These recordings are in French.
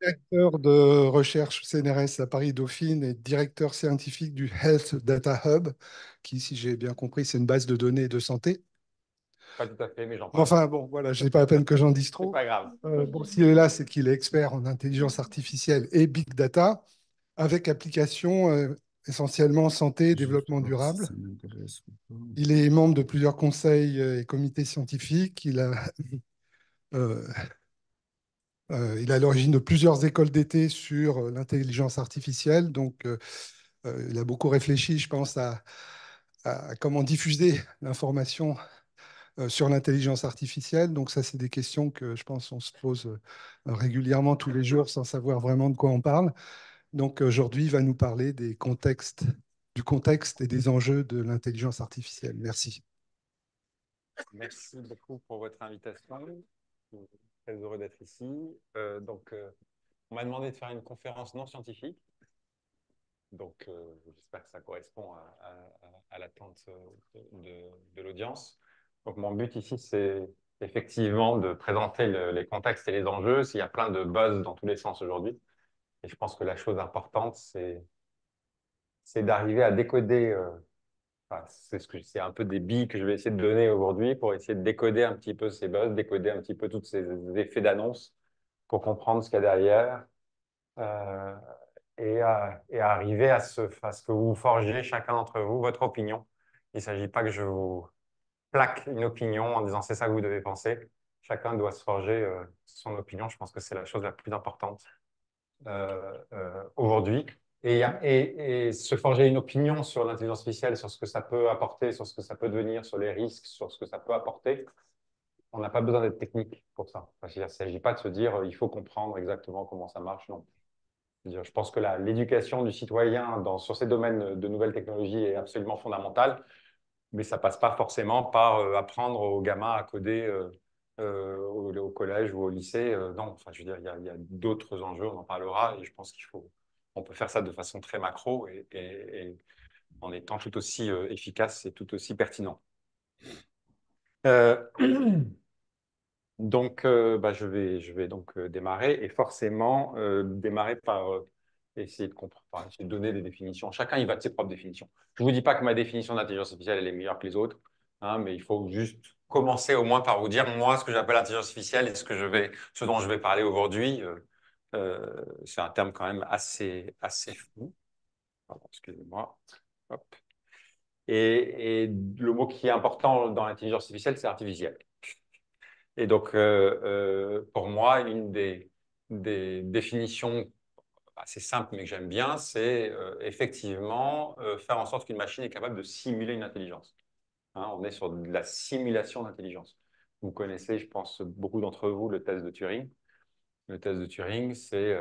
Directeur de recherche CNRS à Paris-Dauphine et directeur scientifique du Health Data Hub, qui, si j'ai bien compris, c'est une base de données de santé. Pas tout à fait, mais j'en parle. Enfin, bon, voilà, je n'ai pas la peine que j'en dise C'est trop. pas grave. Bon, s'il est là, c'est qu'il est expert en intelligence artificielle et big data, avec application essentiellement santé et Je vais développement voir si durable. ça m'intéresse ou pas. Il est membre de plusieurs conseils et comités scientifiques. Euh, il est à l'origine de plusieurs écoles d'été sur l'intelligence artificielle. Donc, il a beaucoup réfléchi, je pense, à comment diffuser l'information sur l'intelligence artificielle. Donc, ça, c'est des questions que je pense on se pose régulièrement tous les jours sans savoir vraiment de quoi on parle. Donc, aujourd'hui, il va nous parler du contexte et des enjeux de l'intelligence artificielle. Merci. Merci beaucoup pour votre invitation. Je suis très heureux d'être ici. On m'a demandé de faire une conférence non scientifique. J'espère que ça correspond à l'attente de l'audience. Donc, mon but ici, c'est effectivement de présenter les contextes et les enjeux. Il y a plein de buzz dans tous les sens aujourd'hui. Et je pense que la chose importante, c'est d'arriver à décoder. Enfin, c'est un peu des billes que je vais essayer de donner aujourd'hui pour essayer de décoder un petit peu ces buzz, décoder un petit peu tous ces effets d'annonce pour comprendre ce qu'il y a derrière. Euh, et à arriver à ce que vous forgez chacun d'entre vous votre opinion. Il ne s'agit pas que je vous plaque une opinion en disant c'est ça que vous devez penser. Chacun doit se forger son opinion. Je pense que c'est la chose la plus importante aujourd'hui. Et se forger une opinion sur l'intelligence artificielle, sur ce que ça peut apporter, sur ce que ça peut devenir, sur les risques, sur ce que ça peut apporter, on n'a pas besoin d'être technique pour ça. Enfin, il ne s'agit pas de se dire il faut comprendre exactement comment ça marche. Non. Je pense que l'éducation du citoyen sur ces domaines de nouvelles technologies est absolument fondamentale, mais ça passe pas forcément par apprendre aux gamins à coder au collège ou au lycée. Non, enfin, je veux dire, il y a d'autres enjeux, on en parlera, et je pense on peut faire ça de façon très macro et en étant tout aussi efficace et tout aussi pertinent. Euh, je vais donc démarrer et forcément démarrer par essayer de comprendre, enfin, essayer de donner des définitions. Chacun, il va de ses propres définitions. Je ne vous dis pas que ma définition d'intelligence artificielle, elle est meilleure que les autres, hein, mais il faut juste commencer au moins par vous dire, moi, ce que j'appelle l'intelligence artificielle et ce dont je vais parler aujourd'hui, c'est un terme quand même assez fou. Pardon, excusez-moi. Hop. Et le mot qui est important dans l'intelligence artificielle, c'est artificiel. Et donc, pour moi, une des définitions assez simples, mais que j'aime bien, c'est effectivement faire en sorte qu'une machine est capable de simuler une intelligence. Hein, on est sur de la simulation d'intelligence. Vous connaissez, je pense, beaucoup d'entre vous, le test de Turing. Le test de Turing, c'est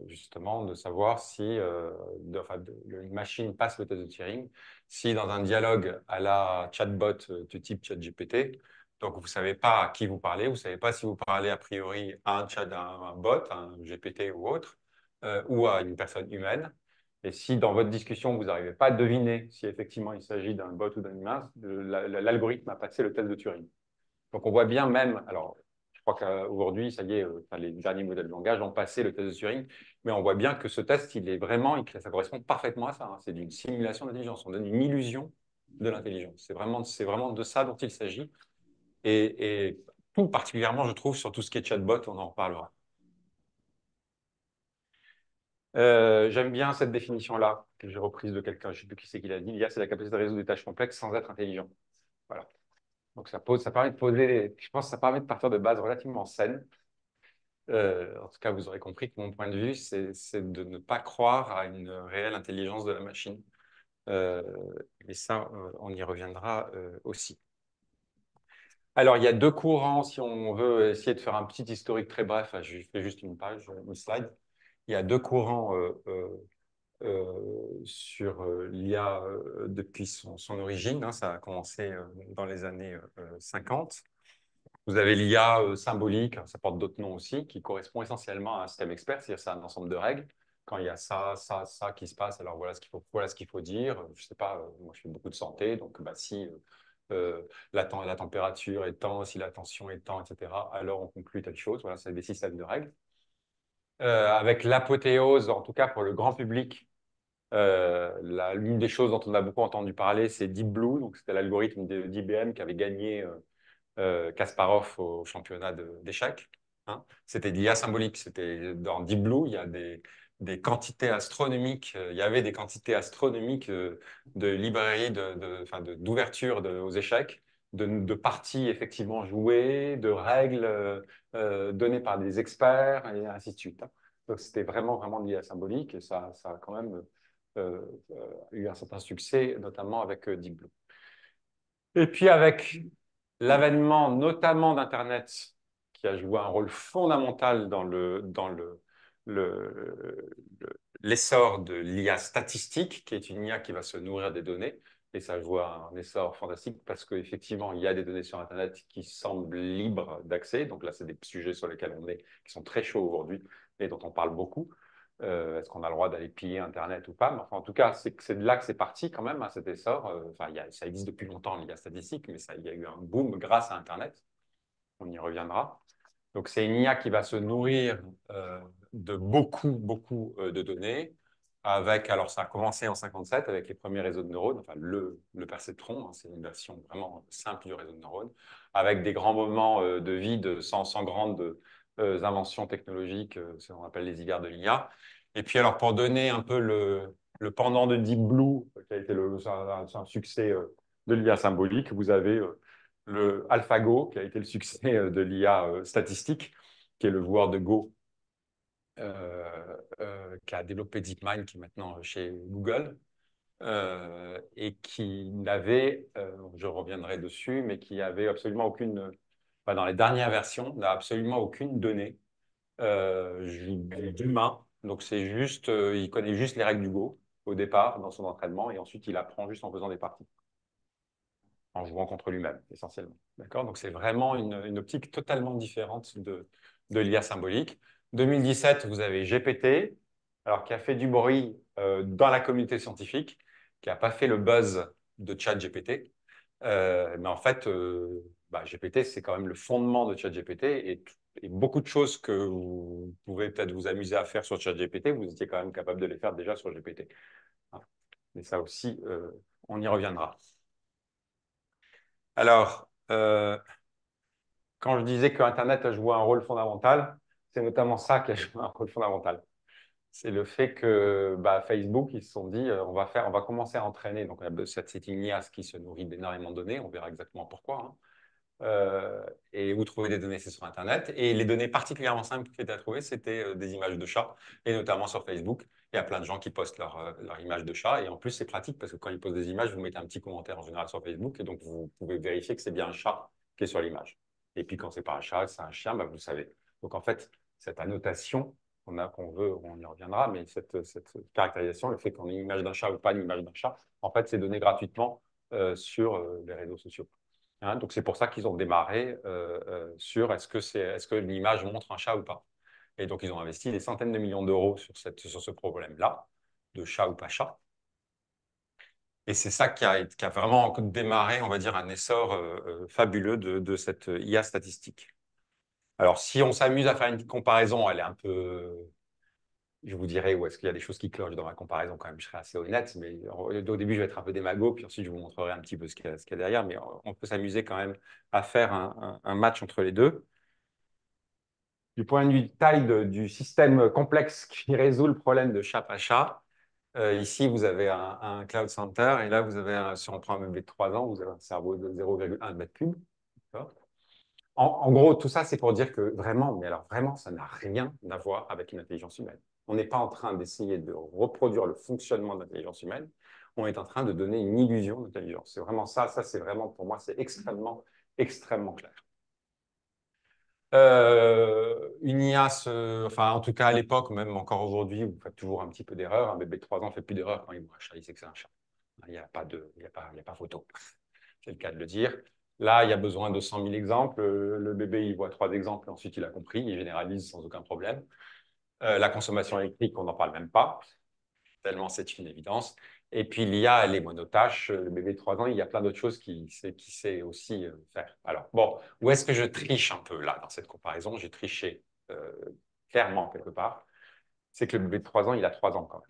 justement de savoir si une machine passe le test de Turing, si dans un dialogue à la chatbot du type ChatGPT, donc vous ne savez pas à qui vous parlez, vous ne savez pas si vous parlez a priori à un bot, un GPT ou autre, ou à une personne humaine. Et si dans votre discussion, vous n'arrivez pas à deviner si effectivement il s'agit d'un bot ou d'un humain, l'algorithme a passé le test de Turing. Donc on voit bien même, alors je crois qu'aujourd'hui, ça y est, les derniers modèles de langage ont passé le test de Turing, mais on voit bien que ce test, ça correspond parfaitement à ça. Hein. C'est d'une simulation d'intelligence. On donne une illusion de l'intelligence. C'est vraiment de ça dont il s'agit. Et tout particulièrement, je trouve, sur tout ce qui est chatbot, on en reparlera. J'aime bien cette définition-là, que j'ai reprise de quelqu'un, je ne sais plus qui c'est qui l'a dit. L'IA, c'est la capacité de résoudre des tâches complexes sans être intelligent. Voilà. Donc ça permet de poser, je pense que ça permet de partir de bases relativement saines. En tout cas, vous aurez compris que mon point de vue, c'est de ne pas croire à une réelle intelligence de la machine. Euh, et ça, on y reviendra aussi. Alors, il y a deux courants, si on veut essayer de faire un petit historique très bref, je fais juste une page, une slide. Il y a deux courants sur l'IA depuis son origine. Hein, ça a commencé dans les années 50. Vous avez l'IA symbolique, ça porte d'autres noms aussi, qui correspond essentiellement à un système expert, c'est-à-dire c'est un ensemble de règles. Quand il y a ça qui se passe, alors voilà ce qu'il faut dire. Je sais pas, moi je fais beaucoup de santé, donc bah, si la température est tant, si la tension est tant, etc., alors on conclut telle chose. Voilà, c'est des systèmes de règles. avec l'apothéose, en tout cas pour le grand public. L'une des choses dont on a beaucoup entendu parler, c'est Deep Blue. Donc, c'était l'algorithme d'IBM qui avait gagné Kasparov au championnat d'échecs. Hein. C'était de l'IA symbolique. C'était dans Deep Blue, il y a des quantités astronomiques. Il y avait des quantités astronomiques de librairies, enfin, d'ouverture aux échecs, de parties effectivement jouées, de règles données par des experts et ainsi de suite. Hein. Donc, c'était vraiment, vraiment de l'IA symbolique et ça a quand même eu un certain succès, notamment avec Deep Blue. Et puis avec l'avènement notamment d'Internet, qui a joué un rôle fondamental dans l'essor de l'IA statistique, qui est une IA qui va se nourrir des données. Et ça joue un essor fantastique parce qu'effectivement, il y a des données sur Internet qui semblent libres d'accès. Donc là, c'est des sujets sur lesquels on est, qui sont très chauds aujourd'hui et dont on parle beaucoup. Est-ce qu'on a le droit d'aller piller Internet ou pas? Mais enfin, en tout cas, c'est de là que c'est parti quand même, hein, cet essor. Enfin, ça existe depuis longtemps, l'IA statistique, mais il y a eu un boom grâce à Internet. On y reviendra. Donc, c'est une IA qui va se nourrir de beaucoup, beaucoup de données. Alors, ça a commencé en 57 avec les premiers réseaux de neurones, enfin le perceptron, hein, c'est une version vraiment simple du réseau de neurones, avec des grands moments de vide sans grandes inventions technologiques, ce qu'on appelle les hivers de l'IA. Et puis, alors, pour donner un peu le pendant de Deep Blue, qui a été un succès de l'IA symbolique, vous avez le AlphaGo, qui a été le succès de l'IA statistique, qui est le joueur de Go qui a développé DeepMind, qui est maintenant chez Google, et qui n'avait, je reviendrai dessus, mais qui avait absolument aucune, enfin, dans les dernières versions, n'a absolument aucune donnée d'humain. Donc c'est juste, il connaît juste les règles du Go au départ dans son entraînement, et ensuite il apprend juste en faisant des parties, en jouant contre lui-même, essentiellement. D'accord? Donc, c'est vraiment une optique totalement différente de l'IA symbolique. 2017, vous avez GPT, alors, qui a fait du bruit dans la communauté scientifique, qui n'a pas fait le buzz de ChatGPT. Mais en fait, GPT, c'est quand même le fondement de ChatGPT et beaucoup de choses que vous pouvez peut-être vous amuser à faire sur ChatGPT, vous étiez quand même capable de les faire déjà sur GPT. Hein. Mais ça aussi, on y reviendra. Alors, quand je disais que Internet a joué un rôle fondamental, c'est notamment ça qui a joué un rôle fondamental. C'est le fait que Facebook, ils se sont dit, on va commencer à entraîner. Donc, c'est une IaaS qui se nourrit d'énormément de données. On verra exactement pourquoi. Hein. Et où trouver des données, c'est sur Internet. Et les données particulièrement simples qui étaient à trouver, c'était des images de chats, et notamment sur Facebook. Il y a plein de gens qui postent leur image de chat. Et en plus, c'est pratique parce que quand ils postent des images, vous mettez un petit commentaire en général sur Facebook. Et donc, vous pouvez vérifier que c'est bien un chat qui est sur l'image. Et puis, quand c'est pas un chat, c'est un chien, vous le savez. Donc, en fait, cette annotation qu'on veut, on y reviendra, mais cette caractérisation, le fait qu'on ait une image d'un chat ou pas une image d'un chat, en fait, c'est donné gratuitement sur les réseaux sociaux. Hein, donc, c'est pour ça qu'ils ont démarré sur est-ce que l'image montre un chat ou pas. Et donc, ils ont investi des centaines de millions d'euros sur ce problème-là, de chat ou pas chat. Et c'est ça qui a vraiment démarré, on va dire, un essor fabuleux de cette IA statistique. Alors, si on s'amuse à faire une comparaison, elle est un peu. Je vous dirai où est-ce qu'il y a des choses qui clochent dans ma comparaison quand même, je serai assez honnête, mais au début je vais être un peu démago, puis ensuite je vous montrerai un petit peu ce qu'il y a derrière, mais on peut s'amuser quand même à faire un match entre les deux. Du point de vue de taille du système complexe qui résout le problème de chat à chat, ici vous avez un cloud center, et là vous avez, si on prend un bébé de 3 ans, vous avez un cerveau de 0,1 mètre cube. En gros, tout ça, c'est pour dire que vraiment, mais alors vraiment, ça n'a rien à voir avec une intelligence humaine. On n'est pas en train d'essayer de reproduire le fonctionnement de l'intelligence humaine. On est en train de donner une illusion d'intelligence. C'est vraiment ça. Ça, c'est vraiment, pour moi, c'est extrêmement, extrêmement clair. Une IA, enfin, en tout cas, à l'époque, même encore aujourd'hui, vous faites toujours un petit peu d'erreur. Un bébé de 3 ans ne fait plus d'erreur quand il voit un chat, il sait que c'est un chat. Il n'y a pas il y a pas photo. C'est le cas de le dire. Là, il y a besoin de 100 000 exemples. Le bébé, il voit 3 exemples, ensuite il a compris, il généralise sans aucun problème. La consommation électrique, on n'en parle même pas, tellement c'est une évidence. Et puis l'IA, elle est monotâche. Le bébé de 3 ans, il y a plein d'autres choses qu'il sait aussi faire. Alors, bon, où est-ce que je triche un peu là dans cette comparaison? J'ai triché clairement quelque part, c'est que le bébé de 3 ans, il a 3 ans quand même.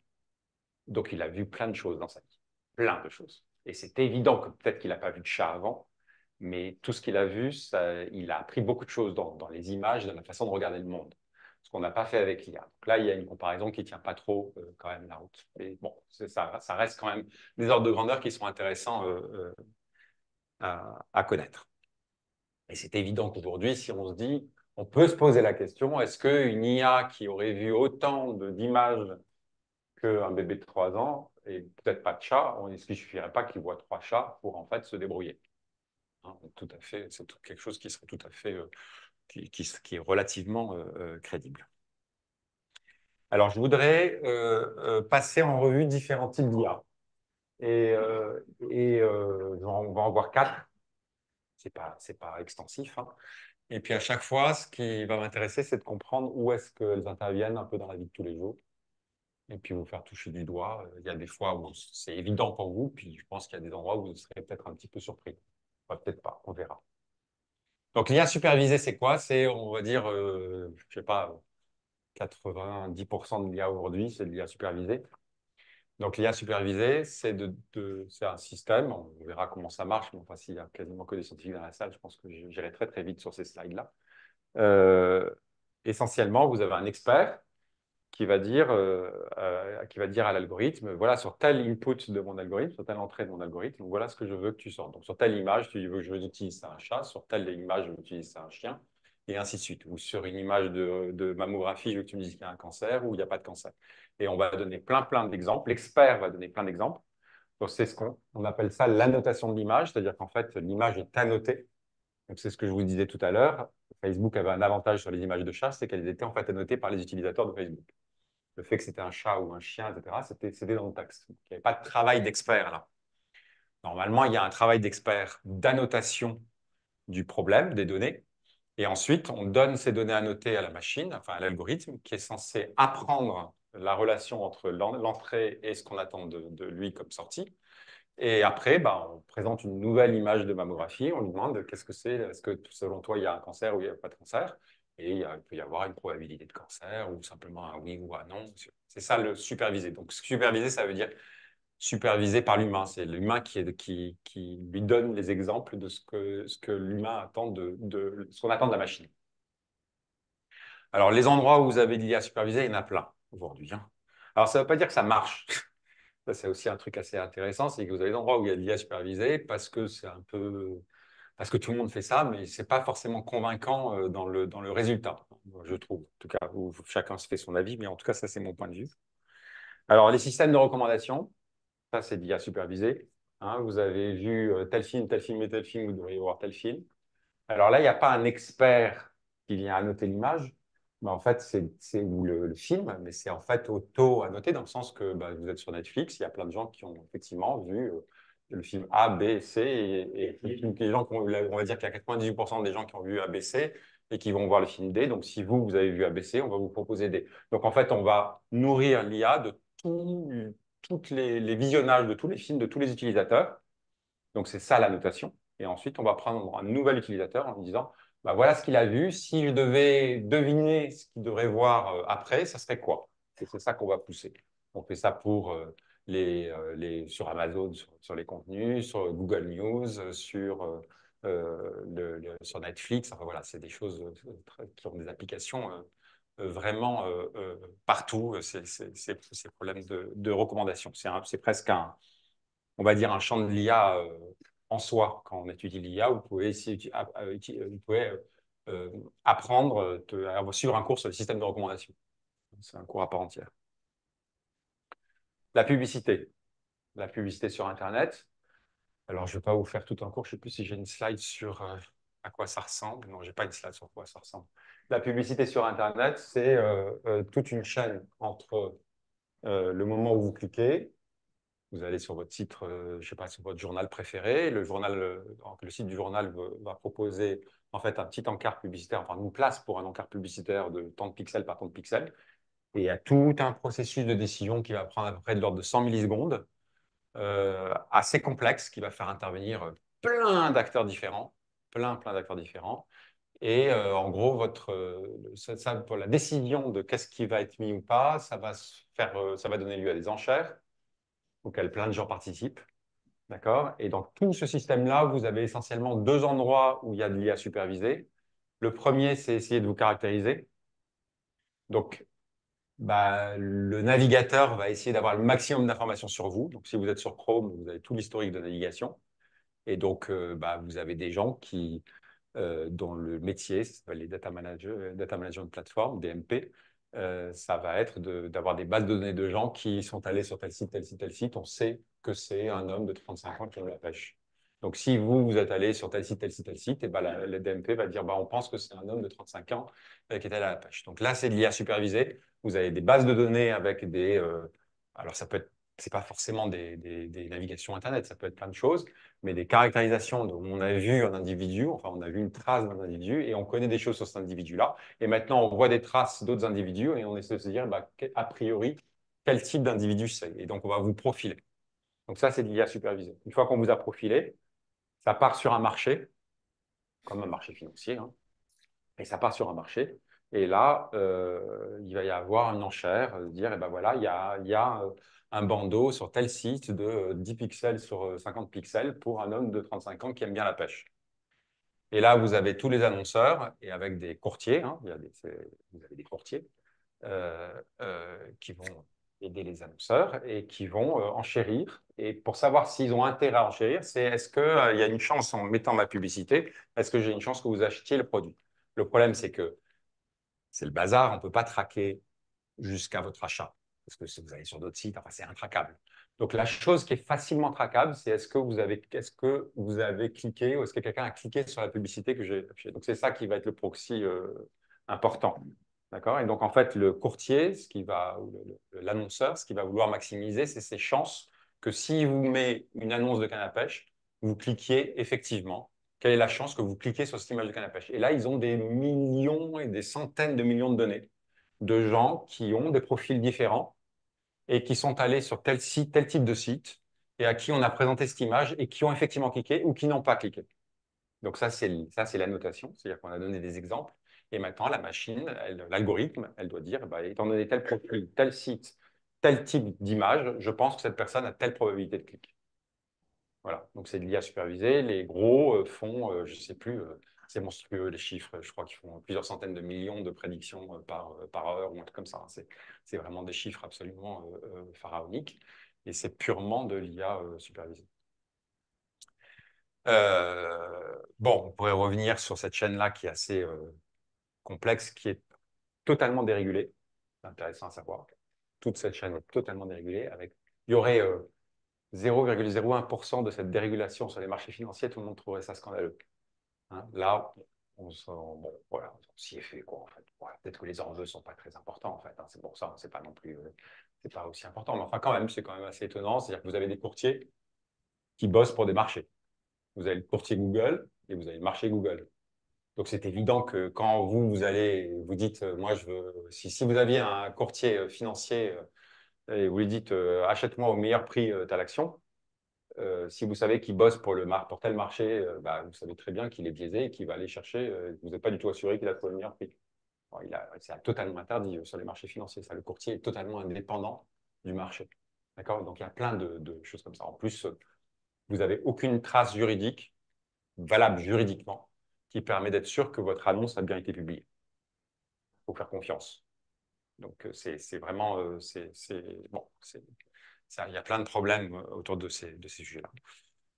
Donc, il a vu plein de choses dans sa vie, plein de choses. Et c'est évident que peut-être qu'il n'a pas vu de chat avant, mais tout ce qu'il a vu, ça, il a appris beaucoup de choses dans les images, dans la façon de regarder le monde, ce qu'on n'a pas fait avec l'IA. Donc là, il y a une comparaison qui ne tient pas trop quand même la route. Mais bon, ça reste quand même des ordres de grandeur qui sont intéressants à connaître. Et c'est évident qu'aujourd'hui, si on se dit, on peut se poser la question, est-ce qu'une IA qui aurait vu autant d'images qu'un bébé de 3 ans, et peut-être pas de chat, est-ce qu'il ne suffirait pas qu'il voit 3 chats pour en fait se débrouiller? Hein, tout à fait, c'est quelque chose qui serait tout à fait, qui est relativement crédible. Alors, je voudrais passer en revue différents types d'IA. On va en voir 4. C'est pas extensif, hein. Et puis à chaque fois, ce qui va m'intéresser, c'est de comprendre où est-ce qu'elles interviennent un peu dans la vie de tous les jours. Et puis vous faire toucher du doigt. Il y a des fois où c'est évident pour vous, puis je pense qu'il y a des endroits où vous serez peut-être un petit peu surpris. Enfin, peut-être pas, on verra. Donc l'IA supervisée, c'est quoi? C'est, on va dire, je sais pas, 90% de l'IA aujourd'hui, c'est de l'IA supervisée. Donc l'IA supervisée, c'est un système, on verra comment ça marche, mais enfin, s'il y a quasiment que des scientifiques dans la salle, je pense que j'irai très très vite sur ces slides-là. Euh, Essentiellement, vous avez un expert qui va dire à l'algorithme, voilà, sur tel input de mon algorithme, sur telle entrée de mon algorithme, voilà ce que je veux que tu sortes. Donc, sur telle image, tu veux que je utilise un chat, sur telle image, je veux que tu utilises un chien, et ainsi de suite. Ou sur une image de mammographie, je veux que tu me dises qu'il y a un cancer ou il n'y a pas de cancer. Et on va donner plein d'exemples. L'expert va donner plein d'exemples. Donc, c'est ce qu'on appelle ça l'annotation de l'image, c'est-à-dire qu'en fait, l'image est annotée. Donc, c'est ce que je vous disais tout à l'heure. Facebook avait un avantage sur les images de chat, c'est qu'elles étaient en fait annotées par les utilisateurs de Facebook. Le fait que c'était un chat ou un chien, etc., c'était dans le texte. Il n'y avait pas de travail d'expert là. Normalement, il y a un travail d'expert d'annotation du problème, des données. Et ensuite, on donne ces données annotées à la machine, enfin à l'algorithme, qui est censé apprendre la relation entre l'entrée et ce qu'on attend de lui comme sortie. Et après, bah, on présente une nouvelle image de mammographie. On lui demande qu'est-ce que c'est, est-ce que selon toi, il y a un cancer ou il n'y a pas de cancer? Et il peut y avoir une probabilité de cancer ou simplement un oui ou un non. C'est ça le supervisé. Donc, supervisé, ça veut dire supervisé par l'humain. C'est l'humain qui lui donne les exemples de ce que l'humain attend ce qu'on attend de la machine. Alors, les endroits où vous avez l'IA supervisée, il y en a plein aujourd'hui, hein. Alors, ça ne veut pas dire que ça marche. Ça, c'est aussi un truc assez intéressant, c'est que vous avez des endroits où il y a de l'IA supervisée parce que c'est un peu parce que tout le monde fait ça, mais ce n'est pas forcément convaincant dans le résultat, je trouve. En tout cas, où chacun se fait son avis, mais en tout cas, ça, c'est mon point de vue. Alors, les systèmes de recommandation, ça, c'est de l'IA supervisée. Hein, vous avez vu tel film et tel film, vous devriez voir tel film. Alors là, il n'y a pas un expert qui vient annoter l'image, mais en fait, ou le film, mais c'est en fait auto-annoté dans le sens que bah, vous êtes sur Netflix, il y a plein de gens qui ont effectivement vu le film A, B, C, et les gens on va dire qu'il y a 98% des gens qui ont vu A, B, C et qui vont voir le film D. Donc, si vous avez vu A, B, C, on va vous proposer D. Donc, en fait, on va nourrir l'IA de tous les visionnages de tous les films de tous les utilisateurs. Donc, c'est ça la notation. Et ensuite, on va prendre un nouvel utilisateur en lui disant, bah, voilà ce qu'il a vu. Si je devais deviner ce qu'il devrait voir après, ça serait quoi? C'est ça qu'on va pousser. On fait ça pour sur Amazon, sur les contenus, sur Google News, sur Netflix. Enfin, voilà, c'est des choses qui ont des applications vraiment partout, ces problèmes de recommandation. C'est presque on va dire, un champ de l'IA en soi. Quand on étudie l'IA, vous pouvez, vous pouvez apprendre, suivre un cours sur le système de recommandation. C'est un cours à part entière. La publicité. La publicité sur Internet. Alors, je ne vais pas vous faire tout un cours. Je ne sais plus si j'ai une slide sur à quoi ça ressemble. Non, je n'ai pas une slide sur quoi ça ressemble. La publicité sur Internet, c'est toute une chaîne entre le moment où vous cliquez. Vous allez sur votre site, je sais pas, sur votre journal préféré. Le site du journal va proposer en fait un petit encart publicitaire, enfin une place pour un encart publicitaire de tant de pixels par tant de pixels. Et il y a tout un processus de décision qui va prendre à peu près de l'ordre de 100 millisecondes, assez complexe, qui va faire intervenir plein d'acteurs différents, plein d'acteurs différents. Et en gros, pour la décision de qu'est-ce qui va être mis ou pas, ça va donner lieu à des enchères auxquelles plein de gens participent. D'accord? Et dans tout ce système-là, vous avez essentiellement deux endroits où il y a de l'IA supervisée. Le premier, c'est essayer de vous caractériser. Donc, bah, le navigateur va essayer d'avoir le maximum d'informations sur vous. Donc, si vous êtes sur Chrome, vous avez tout l'historique de navigation. Et donc, bah, vous avez des gens dont le métier, ça s'appelle les data managers, data management platform, DMP. Ça va être d'avoir des bases de données de gens qui sont allés sur tel site, tel site, tel site. On sait que c'est un homme de 35 ans qui aime la pêche. Donc, si vous êtes allé sur tel site, tel site, tel site, et ben la DMP va dire bah, on pense que c'est un homme de 35 ans qui est allé à la pêche. Donc là, c'est de l'IA supervisé. Vous avez des bases de données avec alors, ça peut être, c'est pas forcément des navigations Internet, ça peut être plein de choses, mais des caractérisations dont on a vu un individu, enfin, on a vu une trace d'un individu et on connaît des choses sur cet individu-là. Et maintenant, on voit des traces d'autres individus et on essaie de se dire, bah, a priori, quel type d'individu c'est. Et donc, on va vous profiler. Donc, ça, c'est de l'IA supervisée. Une fois qu'on vous a profilé, ça part sur un marché, comme un marché financier, hein, et ça part sur un marché. Et là, il va y avoir une enchère, dire, eh ben voilà, il y a un bandeau sur tel site de 10 pixels sur 50 pixels pour un homme de 35 ans qui aime bien la pêche. Et là, vous avez tous les annonceurs et avec des courtiers, hein, vous avez des courtiers qui vont aider les annonceurs et qui vont enchérir. Et pour savoir s'ils ont intérêt à enchérir, c'est est-ce qu'il y a une chance en mettant ma publicité, est-ce que j'ai une chance que vous achetiez le produit? Le problème, c'est que c'est le bazar, on ne peut pas traquer jusqu'à votre achat. Parce que si vous allez sur d'autres sites, enfin, c'est intraquable. Donc la chose qui est facilement traquable, c'est est-ce que vous avez cliqué ou est-ce que quelqu'un a cliqué sur la publicité que j'ai affichée. Donc c'est ça qui va être le proxy important. D'accord? Et donc en fait, le courtier, ou l'annonceur, ce qui va vouloir maximiser, c'est ses chances que s'il vous met une annonce de canne à pêche, vous cliquiez effectivement. Quelle est la chance que vous cliquez sur cette image de canne à pêche? Et là, ils ont des millions et des centaines de millions de données de gens qui ont des profils différents et qui sont allés sur tel site, tel type de site, et à qui on a présenté cette image et qui ont effectivement cliqué ou qui n'ont pas cliqué. Donc ça, c'est l'annotation, c'est-à-dire qu'on a donné des exemples. Et maintenant, la machine, l'algorithme, elle doit dire, bah, étant donné tel profil, tel site, tel type d'image, je pense que cette personne a telle probabilité de clic. Voilà, donc c'est de l'IA supervisée. Les gros font, je ne sais plus, c'est monstrueux les chiffres. Je crois qu'ils font plusieurs centaines de millions de prédictions par heure ou un truc comme ça. C'est vraiment des chiffres absolument pharaoniques. Et c'est purement de l'IA supervisée. Bon, on pourrait revenir sur cette chaîne-là qui est assez complexe, qui est totalement dérégulée. C'est intéressant à savoir. Toute cette chaîne est totalement dérégulée. Il y aurait 0,01% de cette dérégulation sur les marchés financiers, tout le monde trouverait ça scandaleux. Hein, là, bon, voilà, on s'y est fait, quoi, en fait. Voilà, peut-être que les enjeux ne sont pas très importants, en fait. Hein, c'est pour ça, c'est pas non plus, c'est pas aussi important. Mais enfin, quand même, c'est quand même assez étonnant. C'est-à-dire que vous avez des courtiers qui bossent pour des marchés. Vous avez le courtier Google et vous avez le marché Google. Donc, c'est évident que quand vous allez, vous dites, moi, si vous aviez un courtier financier et vous lui dites, achète-moi au meilleur prix ta l'action, si vous savez qu'il bosse pour tel marché, bah, vous savez très bien qu'il est biaisé et qu'il va aller chercher, vous n'êtes pas du tout assuré qu'il a trouvé le meilleur prix. Bon, c'est totalement interdit sur les marchés financiers. Ça, le courtier est totalement indépendant du marché. D'accord? Donc il y a plein de choses comme ça. En plus, vous n'avez aucune trace juridique, valable juridiquement, qui permet d'être sûr que votre annonce a bien été publiée. Il faut faire confiance. Donc c'est vraiment, bon, il y a plein de problèmes autour de ces sujets-là.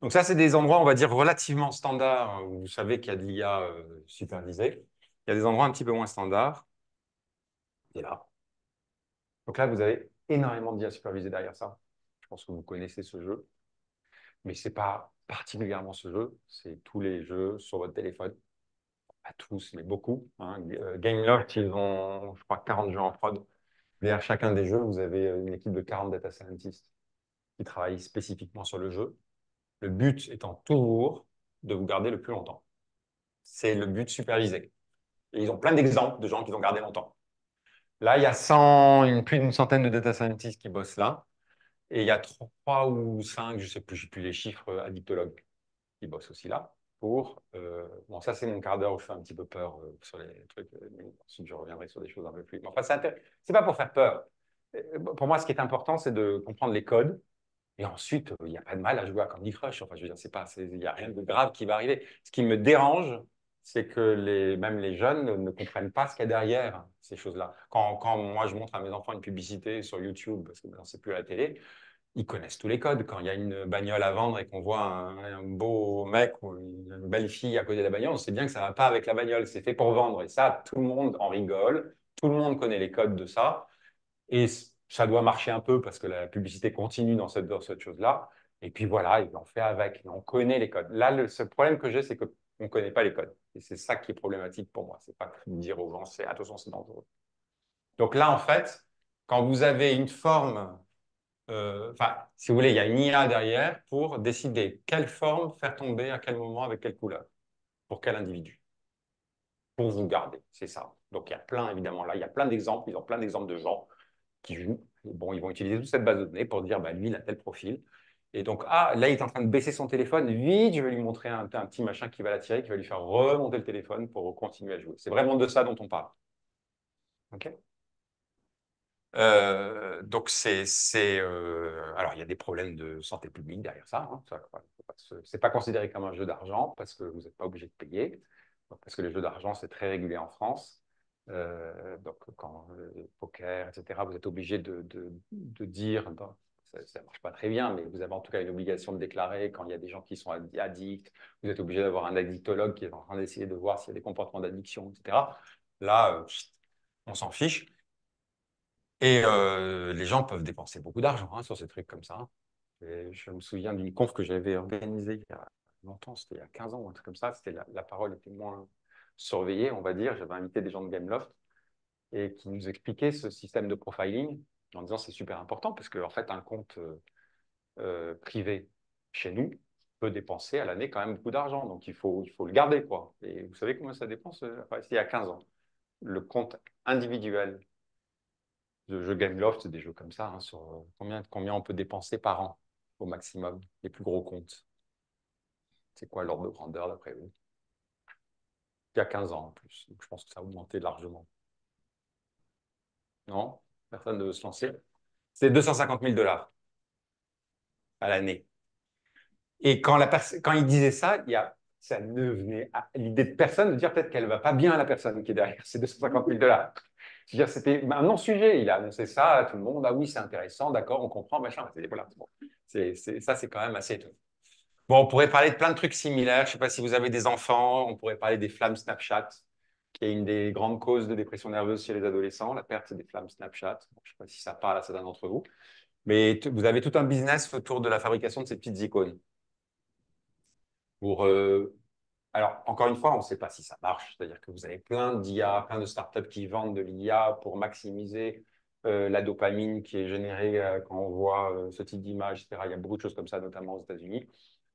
Donc ça, c'est des endroits, on va dire, relativement standards où vous savez qu'il y a de l'IA supervisée. Il y a des endroits un petit peu moins standards. Et là. Donc là, vous avez énormément d'IA supervisée derrière ça. Je pense que vous connaissez ce jeu. Mais ce n'est pas particulièrement ce jeu. C'est tous les jeux sur votre téléphone. Pas tous, mais beaucoup. Hein. Gameloft, ils ont, je crois, 40 jeux en prod. Derrière chacun des jeux, vous avez une équipe de 40 data scientists qui travaillent spécifiquement sur le jeu. Le but étant toujours de vous garder le plus longtemps. C'est le but supervisé. Et ils ont plein d'exemples de gens qui ont gardé longtemps. Là, il y a plus d'une centaine de data scientists qui bossent là. Et il y a 3 ou 5, je ne sais plus, les chiffres, addictologues qui bossent aussi là. bon, ça, c'est mon quart d'heure où je fais un petit peu peur sur les trucs. Mais ensuite, je reviendrai sur des choses un peu plus. Mais enfin, c'est pas pour faire peur. Pour moi, ce qui est important, c'est de comprendre les codes. Et ensuite, il n'y a pas de mal à jouer à Candy Crush. Enfin, je veux dire, il n'y a rien de grave qui va arriver. Ce qui me dérange, c'est que même les jeunes ne comprennent pas ce qu'il y a derrière ces choses-là. Quand moi, je montre à mes enfants une publicité sur YouTube, parce que maintenant, c'est plus à la télé, ils connaissent tous les codes. Quand il y a une bagnole à vendre et qu'on voit un beau mec ou une belle fille à côté de la bagnole, on sait bien que ça ne va pas avec la bagnole. C'est fait pour vendre. Et ça, tout le monde en rigole. Tout le monde connaît les codes de ça. Et ça doit marcher un peu parce que la publicité continue dans cette chose-là. Et puis voilà, et on fait avec. On connaît les codes. Là, le seul problème que j'ai, c'est qu'on ne connaît pas les codes. Et c'est ça qui est problématique pour moi. C'est pas de dire aux gens, attention, c'est dangereux. Donc là, en fait, quand vous avez une forme, enfin, si vous voulez, il y a une IA derrière pour décider quelle forme faire tomber à quel moment avec quelle couleur, pour quel individu, pour vous garder. C'est ça. Donc il y a plein, évidemment, là, il y a plein d'exemples. Ils ont plein d'exemples de gens qui jouent. Bon, ils vont utiliser toute cette base de données pour dire, bah, lui, il a tel profil. Et donc, ah, là, il est en train de baisser son téléphone. Vite, je vais lui montrer un petit machin qui va l'attirer, qui va lui faire remonter le téléphone pour continuer à jouer. C'est vraiment de ça dont on parle. OK. Donc, alors, il y a des problèmes de santé publique derrière ça. Hein. C'est pas considéré comme un jeu d'argent parce que vous n'êtes pas obligé de payer. Donc, parce que les jeux d'argent, c'est très régulé en France. Donc, quand poker, etc., vous êtes obligé de dire, bon, ça ne marche pas très bien, mais vous avez en tout cas une obligation de déclarer quand il y a des gens qui sont addicts. Vous êtes obligé d'avoir un addictologue qui est en train d'essayer de voir s'il y a des comportements d'addiction, etc. Là, on s'en fiche. Et les gens peuvent dépenser beaucoup d'argent sur ces trucs comme ça. Hein. Et je me souviens d'une conf que j'avais organisée il y a longtemps, c'était il y a 15 ans, un truc comme ça. La parole était moins surveillée, on va dire. J'avais invité des gens de Gameloft et qui nous expliquaient ce système de profiling en disant c'est super important parce qu'en fait, un compte privé chez nous peut dépenser à l'année quand même beaucoup d'argent. Donc, il faut le garder, quoi. Et vous savez combien ça dépense enfin, c'était il y a 15 ans. Le compte individuel de jeux Gameloft, des jeux comme ça, hein, sur combien on peut dépenser par an au maximum, les plus gros comptes. C'est quoi l'ordre de grandeur d'après vous? Il y a 15 ans en plus. Donc, je pense que ça a augmenté largement. Non? Personne ne veut se lancer? C'est 250 000 $ à l'année. Et quand il disait ça, ça ne venait à l'idée de personne de dire peut-être qu'elle ne va pas bien, la personne qui est derrière ces 250 000 $. Je veux dire, c'était un non-sujet. Il a annoncé ça à tout le monde. Ah oui, c'est intéressant, d'accord, on comprend, machin. Voilà, bon. Ça, c'est quand même assez étonnant. Bon, on pourrait parler de plein de trucs similaires. Je ne sais pas si vous avez des enfants. On pourrait parler des flammes Snapchat, qui est une des grandes causes de dépression nerveuse chez les adolescents, la perte des flammes Snapchat. Bon, je ne sais pas si ça parle à certains d'entre vous. Mais vous avez tout un business autour de la fabrication de ces petites icônes. Pour, alors, encore une fois, on ne sait pas si ça marche. C'est-à-dire que vous avez plein d'IA, plein de startups qui vendent de l'IA pour maximiser la dopamine qui est générée quand on voit ce type d'image, etc. Il y a beaucoup de choses comme ça, notamment aux États-Unis.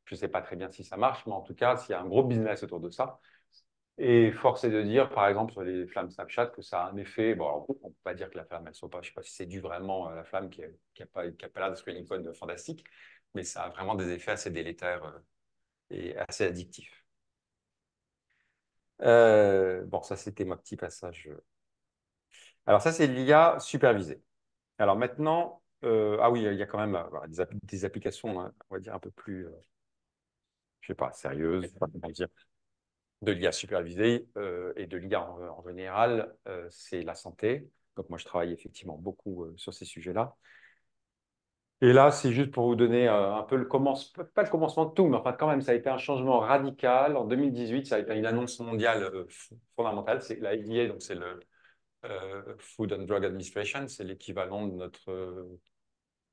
Je ne sais pas très bien si ça marche, mais en tout cas, s'il y a un gros business autour de ça. Et force est de dire, par exemple, sur les flammes Snapchat, que ça a un effet. Bon, alors, on ne peut pas dire que la flamme, elle soit pas. Je ne sais pas si c'est dû vraiment à la flamme qui a pas l'air d'être une icône fantastique, mais ça a vraiment des effets assez délétères et assez addictifs. Bon, ça, c'était mon petit passage. Alors, ça, c'est l'IA supervisée. Alors maintenant, ah oui, il y a quand même voilà, des applications, hein, on va dire, un peu plus, je sais pas, sérieuses, enfin, comment dire, de l'IA supervisée et de l'IA en général, c'est la santé. Donc, moi, je travaille effectivement beaucoup sur ces sujets-là. Et là, c'est juste pour vous donner un peu le commencement, pas le commencement de tout, mais enfin, quand même, ça a été un changement radical. En 2018, ça a été une annonce mondiale fondamentale. C'est la FDA, donc c'est le Food and Drug Administration, c'est l'équivalent de notre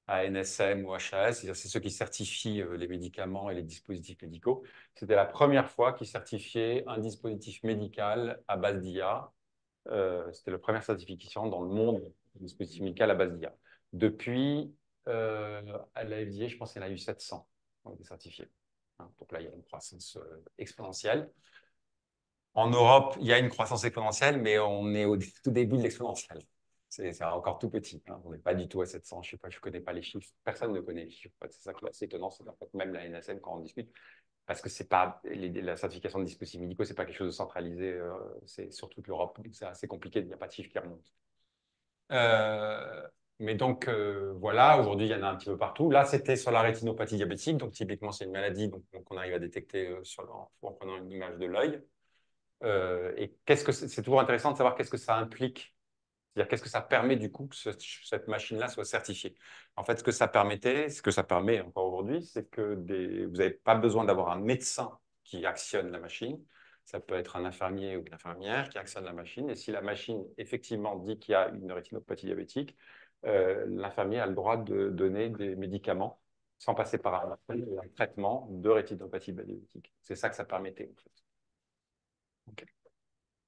ANSM ou HAS, c'est-à-dire c'est ceux qui certifient les médicaments et les dispositifs médicaux. C'était la première fois qu'ils certifiaient un dispositif médical à base d'IA. C'était la première certification dans le monde du dispositif médical à base d'IA. Depuis, à la FDA, je pense qu'il y en a eu 700 qui ont été certifiés. Hein, donc là, il y a une croissance exponentielle. En Europe, il y a une croissance exponentielle, mais on est au tout début de l'exponentielle. C'est encore tout petit. Hein. On n'est pas du tout à 700. Je sais pas, je ne connais pas les chiffres. Personne ne connaît les chiffres. C'est ça qui est assez étonnant. C'est qu'en fait, même la NSM, quand on discute, parce que c'est pas, la certification de dispositifs médicaux, c'est pas quelque chose de centralisé, c'est sur toute l'Europe, donc c'est assez compliqué, il n'y a pas de chiffres qui remontent. Mais donc, voilà, aujourd'hui, il y en a un petit peu partout. Là, c'était sur la rétinopathie diabétique. Donc, typiquement, c'est une maladie donc on arrive à détecter en prenant une image de l'œil. Et qu'est-ce que c'est toujours intéressant de savoir qu'est-ce que ça implique. C'est-à-dire, qu'est-ce que ça permet du coup que cette machine-là soit certifiée. En fait, ce que ça permettait, ce que ça permet encore aujourd'hui, c'est que vous n'avez pas besoin d'avoir un médecin qui actionne la machine. Ça peut être un infirmier ou une infirmière qui actionne la machine. Et si la machine, effectivement, dit qu'il y a une rétinopathie diabétique, l'infirmier a le droit de donner des médicaments sans passer par un traitement de rétinopathie diabétique. C'est ça que ça permettait, en fait. Ok.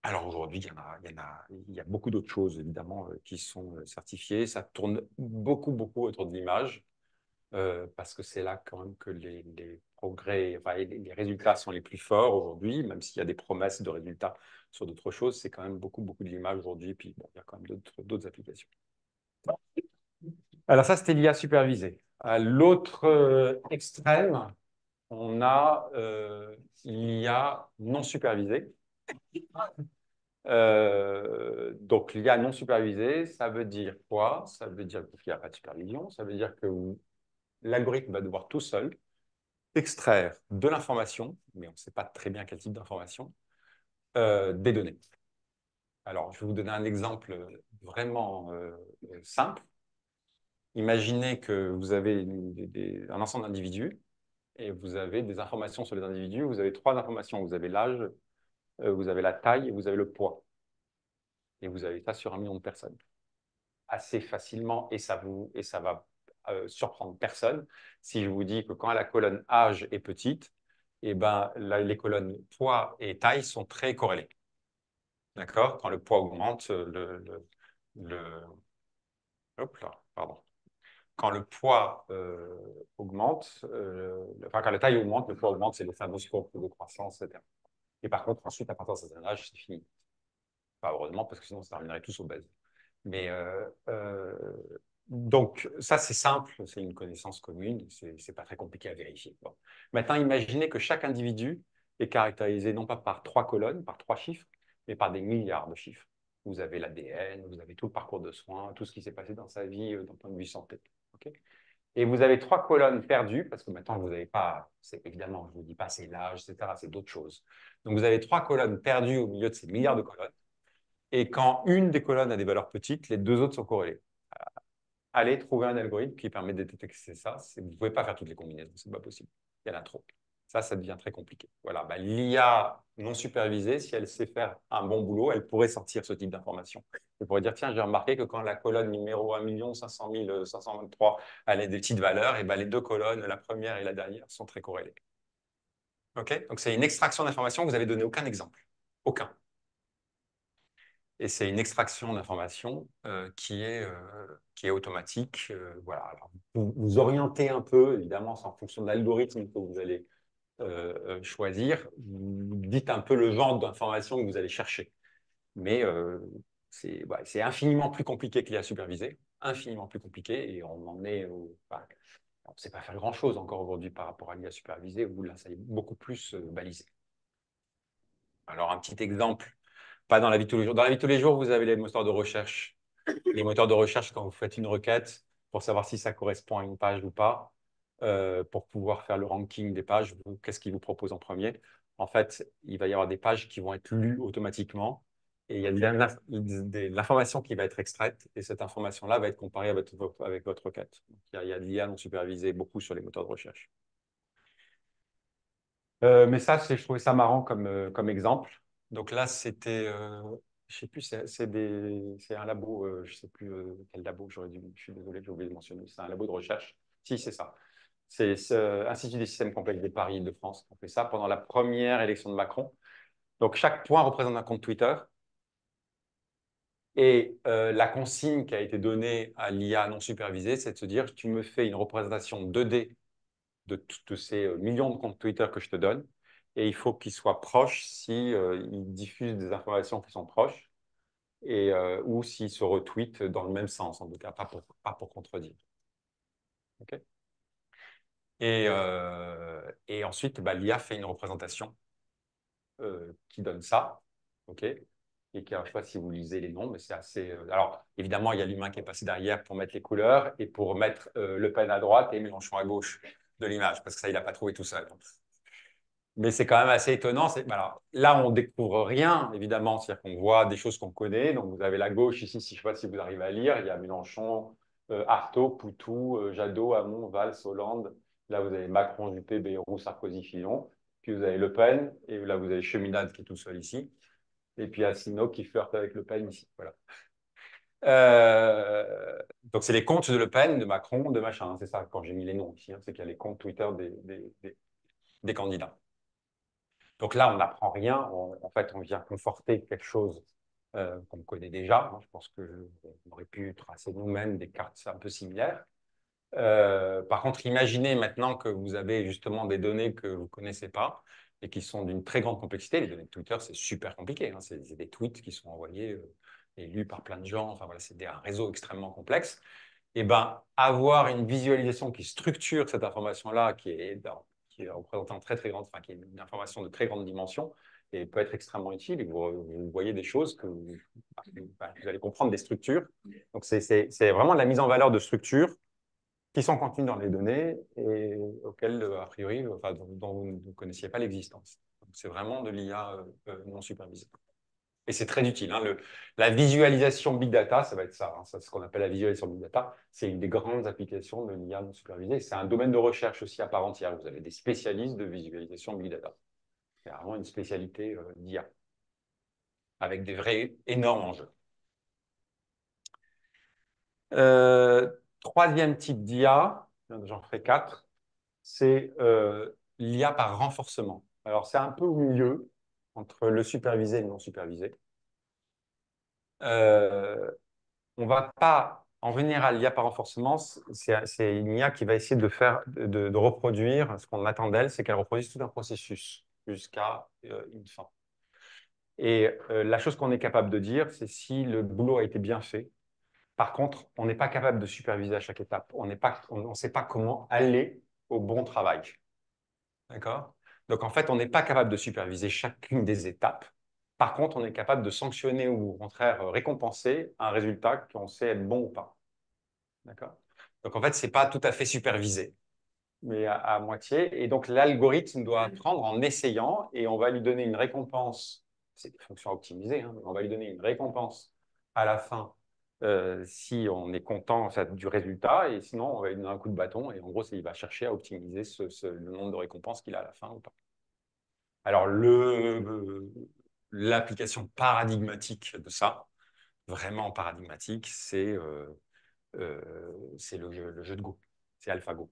Alors aujourd'hui, il y a beaucoup d'autres choses, évidemment, qui sont certifiées. Ça tourne beaucoup, beaucoup autour de l'image, parce que c'est là quand même que les progrès, enfin, les résultats sont les plus forts aujourd'hui, même s'il y a des promesses de résultats sur d'autres choses, c'est quand même beaucoup, beaucoup de l'image aujourd'hui. Et puis, bon, il y a quand même d'autres applications. Alors ça, c'était l'IA supervisée. À l'autre extrême, on a l'IA non supervisée. Donc, l'IA non supervisée, ça veut dire quoi? Ça veut dire qu'il n'y a pas de supervision. Ça veut dire que l'algorithme va devoir tout seul extraire de l'information, mais on ne sait pas très bien quel type d'information, des données. Alors, je vais vous donner un exemple vraiment simple. Imaginez que vous avez un ensemble d'individus et vous avez des informations sur les individus. Vous avez trois informations. Vous avez l'âge, vous avez la taille et vous avez le poids. Et vous avez ça sur 1 million de personnes. Assez facilement et ça va surprendre personne si je vous dis que quand la colonne âge est petite, eh ben, les colonnes poids et taille sont très corrélées. D'accord? Quand le poids augmente, le- hop là, pardon. Quand le poids augmente, enfin quand la taille augmente, le poids augmente, c'est le fameux score de croissance, etc. Et par contre, ensuite, à partir d'un certain âge, c'est fini. Pas heureusement, parce que sinon, ça terminerait tous obèses. Mais donc, ça, c'est simple, c'est une connaissance commune, c'est pas très compliqué à vérifier. Bon. Maintenant, imaginez que chaque individu est caractérisé non pas par 3 colonnes, par 3 chiffres, mais par des milliards de chiffres. Vous avez l'ADN, vous avez tout le parcours de soins, tout ce qui s'est passé dans sa vie d'un point de vue santé. Okay. Et vous avez 3 colonnes perdues, parce que maintenant, vous n'avez pas, évidemment, je ne vous dis pas c'est l'âge, etc., c'est d'autres choses. Donc, vous avez 3 colonnes perdues au milieu de ces milliards de colonnes. Et quand une des colonnes a des valeurs petites, les deux autres sont corrélées. Allez trouver un algorithme qui permet de détecter ça. Vous ne pouvez pas faire toutes les combinaisons, ce n'est pas possible. Il y en a trop. Ça devient très compliqué. Voilà, bah, l'IA non supervisée, si elle sait faire un bon boulot, elle pourrait sortir ce type d'information. Elle pourrait dire, tiens, j'ai remarqué que quand la colonne numéro 1 500 523 elle a des petites valeurs, et ben, les deux colonnes, la première et la dernière, sont très corrélées. Okay. Donc, c'est une extraction d'information, vous n'avez donné aucun exemple. Aucun. Et c'est une extraction d'informations qui est automatique. Voilà. Alors, vous orientez un peu, évidemment, c'est en fonction de l'algorithme que vous allez choisir. Vous dites un peu le genre d'informations que vous allez chercher. Mais c'est infiniment plus compliqué que l'IA supervisée, infiniment plus compliqué, et on en est enfin, on ne sait pas faire grand-chose encore aujourd'hui par rapport à l'IA supervisée, où là, ça est beaucoup plus balisé. Alors, un petit exemple, pas dans la vie de tous les jours. Dans la vie de tous les jours, vous avez les moteurs de recherche. Les moteurs de recherche, quand vous faites une requête, pour savoir si ça correspond à une page ou pas, pour pouvoir faire le ranking des pages, qu'est-ce qu'ils vous proposent en premier? En fait, il va y avoir des pages qui vont être lues automatiquement et il y a de l'information qui va être extraite et cette information-là va être comparée avec votre requête. Donc, il y a de l'IA non supervisée beaucoup sur les moteurs de recherche. Mais ça, je trouvais ça marrant comme exemple. Donc là, c'était, je sais plus, c'est un labo, je sais plus quel labo, je suis désolé, j'ai oublié de mentionner, c'est un labo de recherche. Si, c'est ça. C'est l'Institut des systèmes complexes des Paris-Île-de-France qui a fait ça pendant la première élection de Macron. Donc chaque point représente un compte Twitter. Et la consigne qui a été donnée à l'IA non supervisée, c'est de se dire, tu me fais une représentation 2D de ces millions de comptes Twitter que je te donne. Et il faut qu'ils soient proches si ils diffusent des informations qui sont proches et, ou s'ils se retweetent dans le même sens, en tout cas, pas pour contredire. Okay. Et ensuite, bah, l'IA fait une représentation qui donne ça. OK? Et qui, alors, je ne sais pas si vous lisez les noms, mais c'est assez. Alors, évidemment, il y a l'humain qui est passé derrière pour mettre les couleurs et pour mettre Le Pen à droite et Mélenchon à gauche de l'image, parce que ça, il n'a pas trouvé tout seul. Mais c'est quand même assez étonnant. Alors, là, on découvre rien, évidemment. C'est-à-dire qu'on voit des choses qu'on connaît. Donc, vous avez la gauche ici, si je ne sais pas si vous arrivez à lire. Il y a Mélenchon, Artaud, Poutou, Jadot, Hamon, Valls, Hollande. Là, vous avez Macron, Juppé, Bayrou, Sarkozy, Fillon. Puis vous avez Le Pen. Et là, vous avez Cheminade qui est tout seul ici. Et puis Asselineau qui flirte avec Le Pen ici. Voilà. Donc, c'est les comptes de Le Pen, de Macron, de machin. Hein, c'est ça, quand j'ai mis les noms ici. Hein, c'est qu'il y a les comptes Twitter des candidats. Donc là, on n'apprend rien. En fait, on vient conforter quelque chose qu'on connaît déjà. Hein. Je pense qu'on aurait pu tracer nous-mêmes des cartes un peu similaires. Par contre, imaginez maintenant que vous avez justement des données que vous ne connaissez pas et qui sont d'une très grande complexité. Les données de Twitter, c'est super compliqué. Hein. C'est des tweets qui sont envoyés et lus par plein de gens. Enfin voilà, c'est un réseau extrêmement complexe. Et ben, avoir une visualisation qui structure cette information-là, qui est représentant très très grande, enfin qui est une information de très grande dimension, et peut être extrêmement utile. Et vous voyez des choses que vous allez comprendre des structures. Donc c'est vraiment la mise en valeur de structures qui sont contenues dans les données et auxquelles, a priori, enfin, dont vous ne connaissiez pas l'existence. C'est vraiment de l'IA non supervisée. Et c'est très utile. Hein. La visualisation big data, ça va être ça. Hein. C'est ce qu'on appelle la visualisation big data. C'est une des grandes applications de l'IA non supervisée. C'est un domaine de recherche aussi à part entière. Vous avez des spécialistes de visualisation big data. C'est vraiment une spécialité d'IA avec des vrais énormes enjeux. Troisième type d'IA, j'en ferai quatre, c'est l'IA par renforcement. Alors, c'est un peu au milieu entre le supervisé et le non supervisé. On va pas, en général, l'IA par renforcement, c'est une IA qui va essayer de reproduire ce qu'on attend d'elle, c'est qu'elle reproduise tout un processus jusqu'à une fin. Et la chose qu'on est capable de dire, c'est si le boulot a été bien fait. Par contre, on n'est pas capable de superviser à chaque étape. On ne sait pas comment aller au bon travail. D'accord? Donc, en fait, on n'est pas capable de superviser chacune des étapes. Par contre, on est capable de sanctionner ou au contraire récompenser un résultat qu'on sait être bon ou pas. D'accord? Donc, en fait, ce n'est pas tout à fait supervisé, mais à moitié. Et donc, l'algorithme doit apprendre en essayant et on va lui donner une récompense. C'est des fonctions optimisées, hein, on va lui donner une récompense à la fin si on est content en fait, du résultat et sinon, on va lui donner un coup de bâton et en gros, il va chercher à optimiser le nombre de récompenses qu'il a à la fin ou pas. Alors, l'application paradigmatique de ça, vraiment paradigmatique, c'est le jeu de Go, c'est AlphaGo.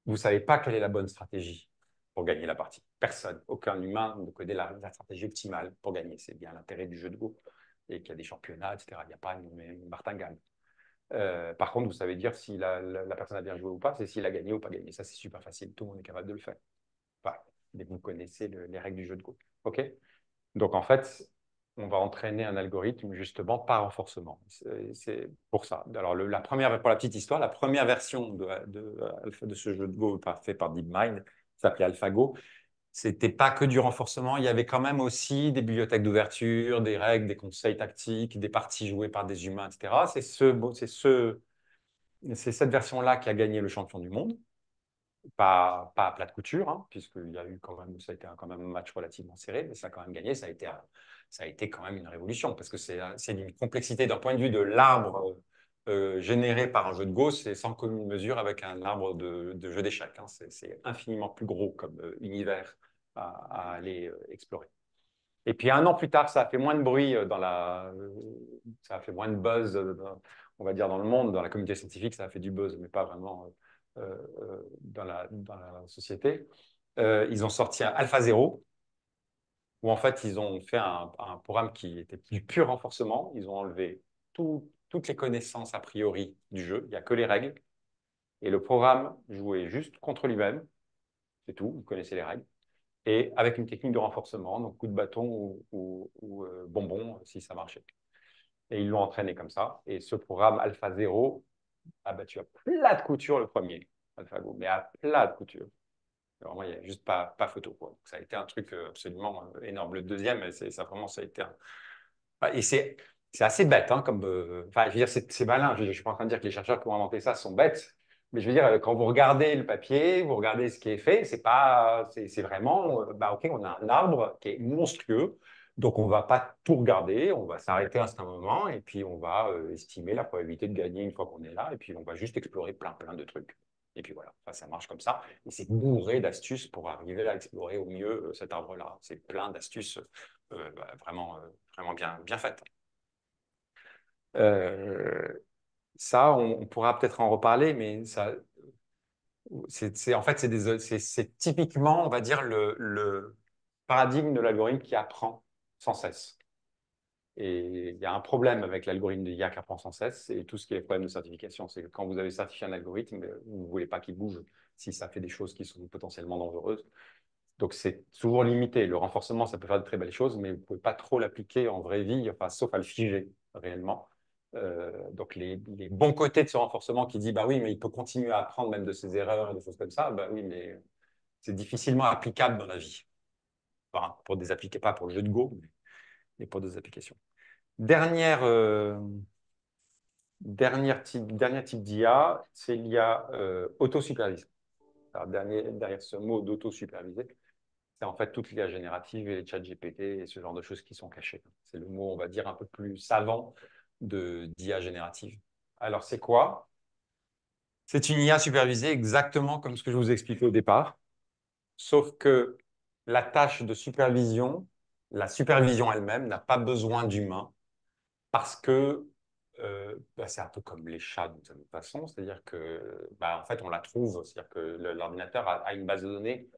Vous ne savez pas quelle est la bonne stratégie pour gagner la partie. Personne, aucun humain ne connaît la stratégie optimale pour gagner. C'est bien l'intérêt du jeu de Go et qu'il y a des championnats, etc. Il n'y a pas une martingale. Par contre, vous savez dire si la personne a bien joué ou pas, c'est s'il a gagné ou pas gagné. Ça, c'est super facile. Tout le monde est capable de le faire. Enfin, dès que vous connaissez les règles du jeu de Go. OK? Donc, en fait, on va entraîner un algorithme justement par renforcement. C'est pour ça. Alors, pour la petite histoire, la première version de ce jeu de Go fait par DeepMind s'appelait AlphaGo. C'était pas que du renforcement, il y avait quand même aussi des bibliothèques d'ouverture, des règles, des conseils tactiques, des parties jouées par des humains, etc. C'est cette version-là qui a gagné le champion du monde. Pas à plat de couture, hein, puisqu'il y a eu quand même, ça a été quand même un match relativement serré, mais ça a quand même gagné. Ça a été quand même une révolution, parce que c'est une complexité d'un point de vue de l'arbre généré par un jeu de Go, c'est sans commune mesure avec un arbre de jeu d'échecs. Hein. C'est infiniment plus gros comme univers à aller explorer. Et puis un an plus tard, ça a fait moins de bruit ça a fait moins de buzz, on va dire dans le monde, dans la communauté scientifique, ça a fait du buzz, mais pas vraiment dans la société. Ils ont sorti un AlphaZero, où en fait ils ont fait un programme qui était du pur renforcement. Ils ont enlevé toutes les connaissances a priori du jeu, il n'y a que les règles. Et le programme jouait juste contre lui-même, c'est tout, vous connaissez les règles et avec une technique de renforcement, donc coup de bâton ou bonbon, si ça marchait. Et ils l'ont entraîné comme ça. Et ce programme AlphaZero Ah bah tu as plat de couture le premier, AlphaGo, mais à plat de couture. Vraiment, il n'y a juste pas photo, quoi. Donc, ça a été un truc absolument énorme. Le deuxième, ça vraiment, ça a été un... Ah, et c'est assez bête, hein, comme... Enfin, je veux dire, c'est malin. Je ne suis pas en train de dire que les chercheurs qui ont inventé ça sont bêtes. Mais je veux dire, quand vous regardez le papier, vous regardez ce qui est fait, c'est pas... C'est vraiment... bah, OK, on a un arbre qui est monstrueux. Donc, on ne va pas tout regarder. On va s'arrêter à un certain moment et puis on va estimer la probabilité de gagner une fois qu'on est là. Et puis, on va juste explorer plein de trucs. Et puis voilà, ça marche comme ça. Et c'est bourré d'astuces pour arriver à explorer au mieux cet arbre-là. C'est plein d'astuces vraiment, vraiment bien faites. Euh, Ça, on pourra peut-être en reparler, mais ça, en fait, c'est typiquement, on va dire, le paradigme de l'algorithme qui apprend sans cesse. Et il y a un problème avec l'algorithme de l'IA qui apprend sans cesse, et tout ce qui est problème de certification. C'est que quand vous avez certifié un algorithme, vous ne voulez pas qu'il bouge si ça fait des choses qui sont potentiellement dangereuses. Donc, c'est toujours limité. Le renforcement, ça peut faire de très belles choses, mais vous ne pouvez pas trop l'appliquer en vraie vie, enfin, sauf à le figer réellement. Donc, les bons côtés de ce renforcement qui dit, bah oui, mais il peut continuer à apprendre même de ses erreurs et des choses comme ça, bah oui, mais c'est difficilement applicable dans la vie. Enfin, pour des pas pour le jeu de Go, mais pour des applications. Dernière, dernier type d'IA, c'est l'IA autosupervisée. Alors, derrière ce mot d'autosupervisé, c'est en fait toute l'IA générative et les chats GPT et ce genre de choses qui sont cachées. C'est le mot, on va dire, un peu plus savant d'IA générative. Alors, c'est quoi? C'est une IA supervisée exactement comme ce que je vous expliquais au départ, sauf que la tâche de supervision, la supervision elle-même n'a pas besoin d'humain parce que bah, c'est un peu comme les chats d'une certaine façon, c'est-à-dire que bah, en fait on la trouve, c'est-à-dire que l'ordinateur a une base de données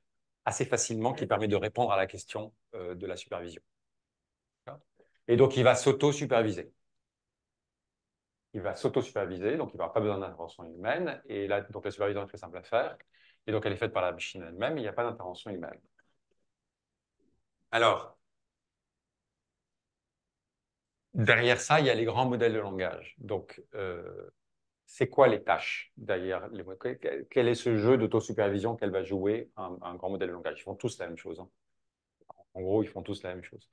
assez facilement qui permet de répondre à la question de la supervision. Et donc, il va s'auto-superviser. Il va s'auto-superviser, donc il n'aura pas besoin d'intervention humaine. Et là, donc la supervision est très simple à faire. Et donc, elle est faite par la machine elle-même, il n'y a pas d'intervention humaine. Alors, derrière ça, il y a les grands modèles de langage. Donc, c'est quoi les tâches derrière quel est ce jeu d'auto-supervision qu'elle va jouer un grand modèle de langage? Ils font tous la même chose, hein. En gros, ils font tous la même chose.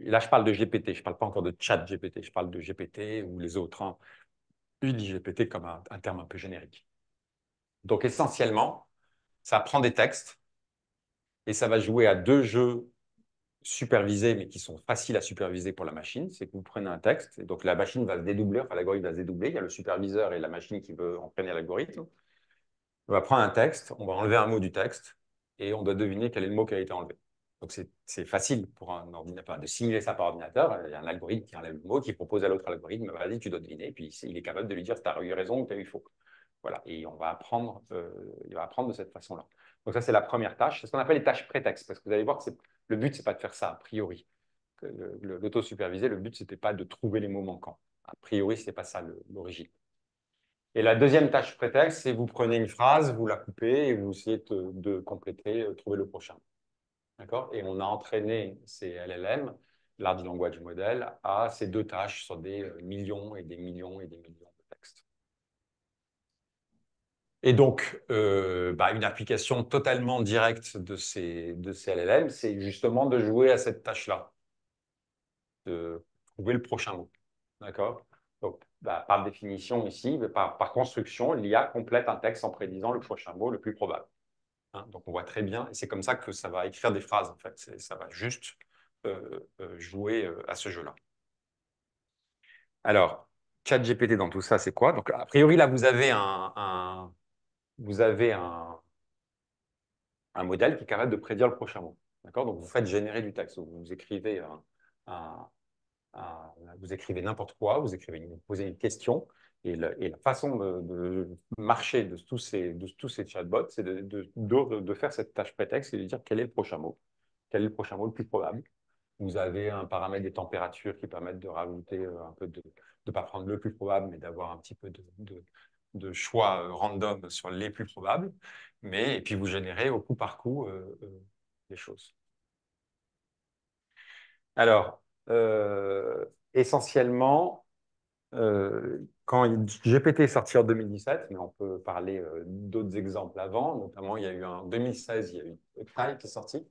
Et là, je parle de GPT, je ne parle pas encore de chat GPT, je parle de GPT ou les autres, hein. Lui, il dit GPT comme un terme un peu générique. Donc, essentiellement, ça prend des textes et ça va jouer à deux jeux supervisés, mais qui sont faciles à superviser pour la machine. C'est que vous prenez un texte, et donc la machine va se dédoubler, enfin l'algorithme va se dédoubler. Il y a le superviseur et la machine qui veut entraîner l'algorithme. On va prendre un texte, on va enlever un mot du texte et on doit deviner quel est le mot qui a été enlevé. Donc, c'est facile pour un ordinateur de simuler ça par ordinateur. Il y a un algorithme qui enlève le mot, qui propose à l'autre algorithme, vas-y, tu dois deviner. Et puis, il est capable de lui dire si tu as eu raison ou tu as eu faux. Voilà, et on va apprendre, il va apprendre de cette façon-là. Donc ça, c'est la première tâche. C'est ce qu'on appelle les tâches prétextes, parce que vous allez voir que le but, c'est pas de faire ça a priori. L'auto-supervisé, le but, c'était pas de trouver les mots manquants. A priori, c'est pas ça l'origine. Et la deuxième tâche prétexte, c'est vous prenez une phrase, vous la coupez et vous essayez de compléter, trouver le prochain. D'accord? Et on a entraîné ces LLM, Large Language Model, à ces deux tâches sur des millions et des millions et des millions de textes. Et donc, bah, une application totalement directe de ces LLM, c'est justement de jouer à cette tâche-là, de trouver le prochain mot. D'accord? Donc, bah, par définition ici, par construction, l'IA complète un texte en prédisant le prochain mot le plus probable. Hein, donc, on voit très bien, et c'est comme ça que ça va écrire des phrases, en fait. Ça va juste jouer à ce jeu-là. Alors, ChatGPT dans tout ça, c'est quoi? Donc, a priori, là, vous avez un modèle qui est capable de prédire le prochain mot. D'accord? Donc, vous faites générer du texte. Vous écrivez, un- vous écrivez n'importe quoi, vous posez une question, et la façon de marcher de tous ces chatbots, c'est de faire cette tâche prétexte et de dire quel est le prochain mot. Quel est le prochain mot le plus probable? Vous avez un paramètre des températures qui permettent de rajouter un peu de ne pas prendre le plus probable, mais d'avoir un petit peu de choix random sur les plus probables. Et puis vous générez au coup par coup les choses. Alors, essentiellement, quand GPT est sorti en 2017, mais on peut parler d'autres exemples avant, notamment il y a eu en 2016, il y a eu Tile qui est sorti.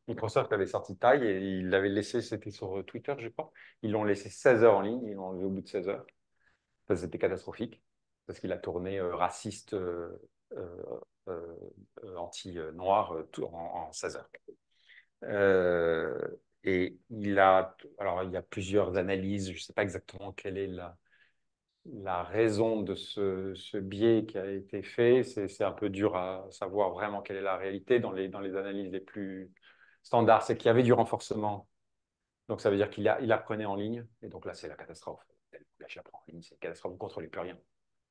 Microsoft avait sorti Tile et il l'avait laissé, c'était sur Twitter, je crois. Ils l'ont laissé 16 heures en ligne, ils l'ont enlevé au bout de 16 heures. Ça, c'était catastrophique, parce qu'il a tourné raciste, euh, euh, anti-noir en 16 heures. Euh, et alors il y a plusieurs analyses, je ne sais pas exactement quelle est la raison de ce biais qui a été fait. C'est un peu dur à savoir vraiment quelle est la réalité dans les analyses les plus standards. C'est qu'il y avait du renforcement. Donc, ça veut dire il apprenait en ligne. Et donc là, c'est la catastrophe. Là, j'apprends en ligne, c'est une catastrophe. Vous ne contrôlez plus rien.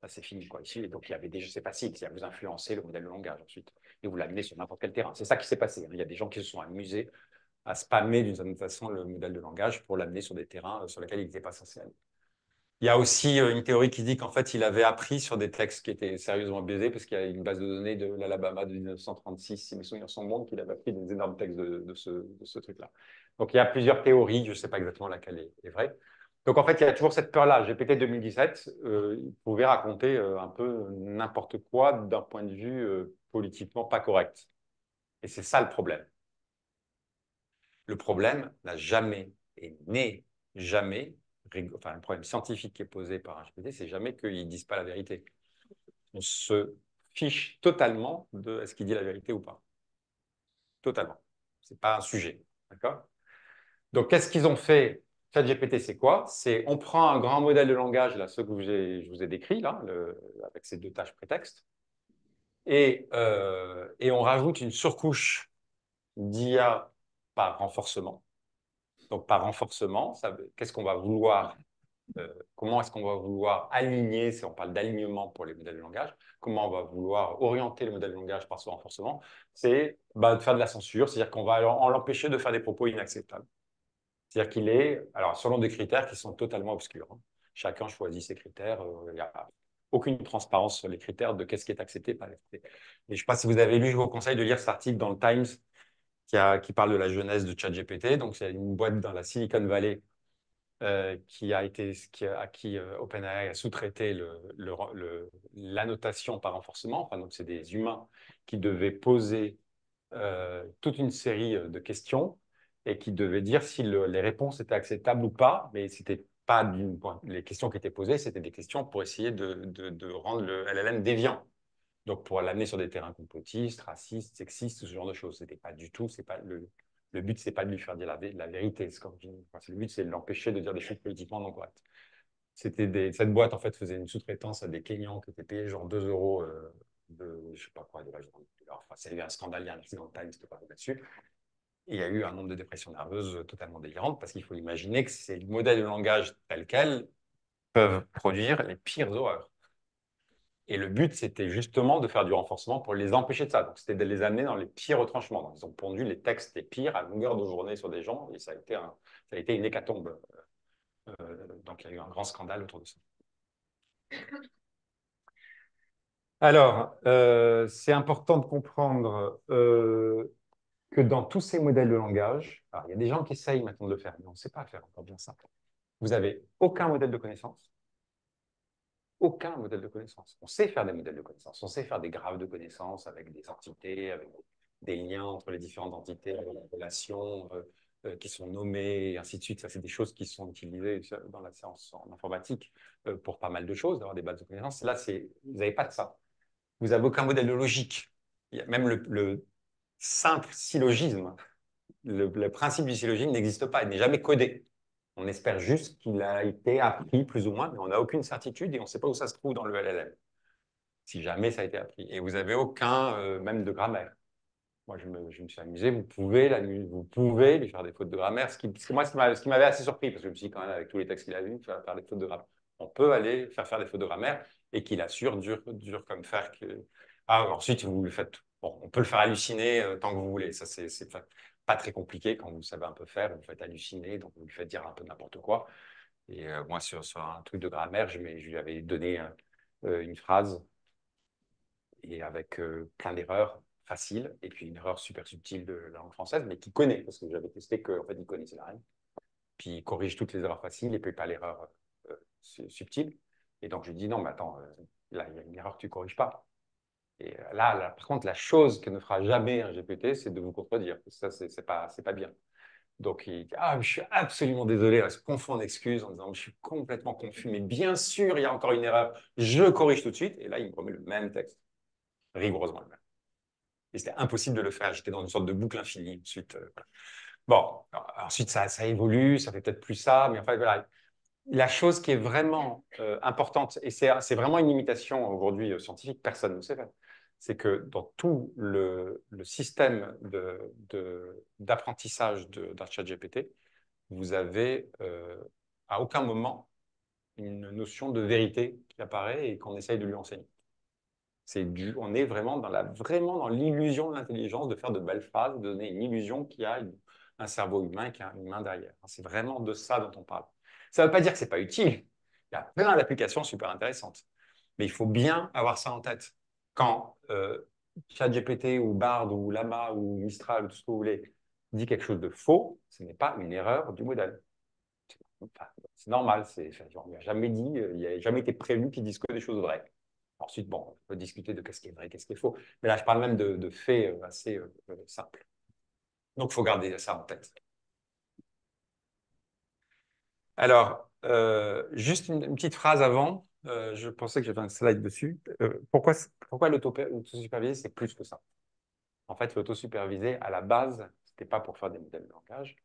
Là, c'est fini, quoi. Ici, et donc, il y avait déjà, c'est facile. C'est à vous influencer le modèle de langage ensuite. Et vous l'amenez sur n'importe quel terrain. C'est ça qui s'est passé. Il y a des gens qui se sont amusés à spammer d'une certaine façon le modèle de langage pour l'amener sur des terrains sur lesquels il n'était pas censé aller. Il y a aussi une théorie qui dit qu'en fait, il avait appris sur des textes qui étaient sérieusement biaisés, parce qu'il y a une base de données de l'Alabama de 1936, si mes souvenirs sont bons, qu'il avait appris des énormes textes de ce truc-là. Donc, il y a plusieurs théories, je ne sais pas exactement laquelle est vraie. Donc, en fait, il y a toujours cette peur-là. GPT 2017, il pouvait raconter un peu n'importe quoi d'un point de vue politiquement pas correct. Et c'est ça le problème. Le problème n'a jamais et n'est jamais, enfin, le problème scientifique qui est posé par un GPT, c'est jamais qu'ils ne disent pas la vérité. On se fiche totalement de est-ce qu'il dit la vérité ou pas. Totalement. Ce n'est pas un sujet. D'accord? Donc, qu'est-ce qu'ils ont fait? ChatGPT, c'est quoi? C'est on prend un grand modèle de langage, là, ce que je vous ai décrit, là, avec ces deux tâches prétextes, et on rajoute une surcouche d'IA par renforcement. Donc, par renforcement, qu'est-ce qu'on va vouloir, comment est-ce qu'on va vouloir aligner, si on parle d'alignement pour les modèles de langage, comment on va vouloir orienter les modèles de langage par ce renforcement, c'est de faire de la censure, c'est-à-dire qu'on va l'empêcher de faire des propos inacceptables. C'est-à-dire qu'il est, alors selon des critères qui sont totalement obscurs. Hein. Chacun choisit ses critères, il n'y a aucune transparence sur les critères de qu'est-ce qui est accepté, pas accepté. Et je ne sais pas si vous avez lu, je vous conseille de lire cet article dans le Times qui parle de la jeunesse de ChatGPT. Donc, c'est une boîte dans la Silicon Valley à qui OpenAI a sous-traité l'annotation par renforcement. Enfin, donc, c'est des humains qui devaient poser toute une série de questions et qui devaient dire si les réponses étaient acceptables ou pas, mais c'était pas les questions qui étaient posées, c'était des questions pour essayer de rendre le LLM déviant. Donc, pour l'amener sur des terrains complotistes, racistes, sexistes, ce genre de choses. C'était pas du tout, c'est pas le but, c'est pas de lui faire dire la vérité. Le but, c'est de l'empêcher de dire des choses politiquement non correctes. Cette boîte, en fait, faisait une sous-traitance à des Kenyans qui étaient payés genre 2 euros je sais pas quoi, de la journée. Enfin, c'est eu un scandale, il y a un article dans le Times, c'était pas là-dessus. Et il y a eu un nombre de dépressions nerveuses totalement délirantes parce qu'il faut imaginer que ces modèles de langage tels quels peuvent produire les pires horreurs. Et le but, c'était justement de faire du renforcement pour les empêcher de ça. Donc, c'était de les amener dans les pires retranchements. Donc, ils ont pondu les textes les pires à longueur de journée sur des gens et ça a été une hécatombe. Donc, il y a eu un grand scandale autour de ça. Alors, c'est important de comprendre que dans tous ces modèles de langage, alors, il y a des gens qui essayent maintenant de le faire, mais on ne sait pas faire encore bien ça. Vous n'avez aucun modèle de connaissance. Aucun modèle de connaissance. On sait faire des modèles de connaissance. On sait faire des graphes de connaissance avec des entités, avec des liens entre les différentes entités, avec des relations qui sont nommées, et ainsi de suite. Ça, c'est des choses qui sont utilisées dans la science en informatique pour pas mal de choses, d'avoir des bases de connaissances. Là, vous n'avez pas de ça. Vous n'avez aucun modèle de logique. Il y a même le simple syllogisme, le principe du syllogisme n'existe pas, il n'est jamais codé. On espère juste qu'il a été appris plus ou moins, mais on n'a aucune certitude et on ne sait pas où ça se trouve dans le LLM, si jamais ça a été appris. Et vous n'avez aucun, même de grammaire. Moi, je me suis amusé, vous pouvez lui faire des fautes de grammaire, ce qui m'avait assez surpris, parce que je me suis dit quand même, avec tous les textes qu'il a vus, faire des fautes de grammaire. On peut aller faire des fautes de grammaire et qu'il assure dur comme fer. Ensuite, vous le faites. Bon, on peut le faire halluciner tant que vous voulez. Ça, c'est pas très compliqué quand vous savez un peu faire. Vous le faites halluciner, donc vous lui faites dire un peu n'importe quoi. Et moi, sur un truc de grammaire, je lui avais donné une phrase et avec plein d'erreurs faciles et puis une erreur super subtile de la langue française, mais qu'il connaît, parce que j'avais testé qu'en fait, il connaissait la règle. Puis il corrige toutes les erreurs faciles et puis pas l'erreur subtile. Et donc, je lui dis, non, mais attends, là, il y a une erreur que tu ne corriges pas. Et là, par contre, la chose que ne fera jamais un GPT, c'est de vous contredire. Ça, c'est pas bien. Donc, il dit, ah, je suis absolument désolé, elle se confond en excuses en disant, je suis complètement confus, mais bien sûr, il y a encore une erreur, je corrige tout de suite. Et là, il me remet le même texte, rigoureusement le même. Et c'était impossible de le faire, j'étais dans une sorte de boucle infinie. Ensuite, bon, ensuite, ça évolue, ça fait peut-être plus ça, mais en fait, voilà. La chose qui est vraiment importante, et c'est vraiment une limitation aujourd'hui scientifique, personne ne sait faire, c'est que dans tout le système d'apprentissage d'un chat GPT, vous avez à aucun moment une notion de vérité qui apparaît et qu'on essaye de lui enseigner. On est vraiment dans l'illusion de l'intelligence, de faire de belles phrases, de donner une illusion qu'il y a un cerveau humain, qu'il y a une main derrière. C'est vraiment de ça dont on parle. Ça ne veut pas dire que ce n'est pas utile. Il y a plein d'applications super intéressantes. Mais il faut bien avoir ça en tête. Quand ChatGPT ou Bard ou Llama ou Mistral, tout ce que vous voulez, dit quelque chose de faux, ce n'est pas une erreur du modèle. Enfin, c'est normal. On n'a jamais dit, il n'y a jamais été prévu qu'ils disent que des choses vraies. Ensuite, bon, on peut discuter de qu'est-ce qui est vrai, qu'est-ce qui est faux. Mais là, je parle même de faits assez simples. Donc, il faut garder ça en tête. Alors, juste une petite phrase avant. Je pensais que j'avais un slide dessus. Pourquoi l'autosupervisé, c'est plus que ça? En fait, l'autosupervisé, à la base, ce n'était pas pour faire des modèles de langage.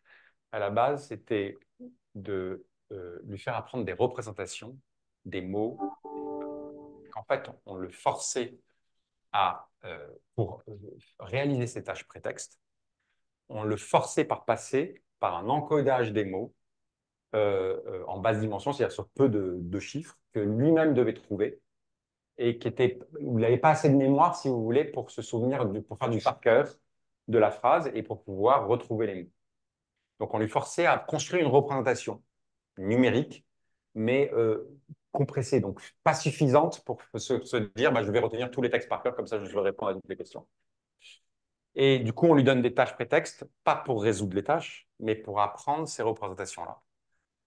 À la base, c'était de lui faire apprendre des représentations, des mots. En fait, on le forçait pour réaliser ces tâches prétextes, on le forçait par passer par un encodage des mots en basse dimension, c'est-à-dire sur peu de chiffres, que lui-même devait trouver et où il n'avait pas assez de mémoire, si vous voulez, pour se souvenir, pour faire du par cœur de la phrase et pour pouvoir retrouver les mots. Donc, on lui forçait à construire une représentation numérique, mais compressée, donc pas suffisante pour se dire bah, je vais retenir tous les textes par cœur, comme ça je vais répondre à toutes les questions. Et du coup, on lui donne des tâches prétextes, pas pour résoudre les tâches, mais pour apprendre ces représentations-là.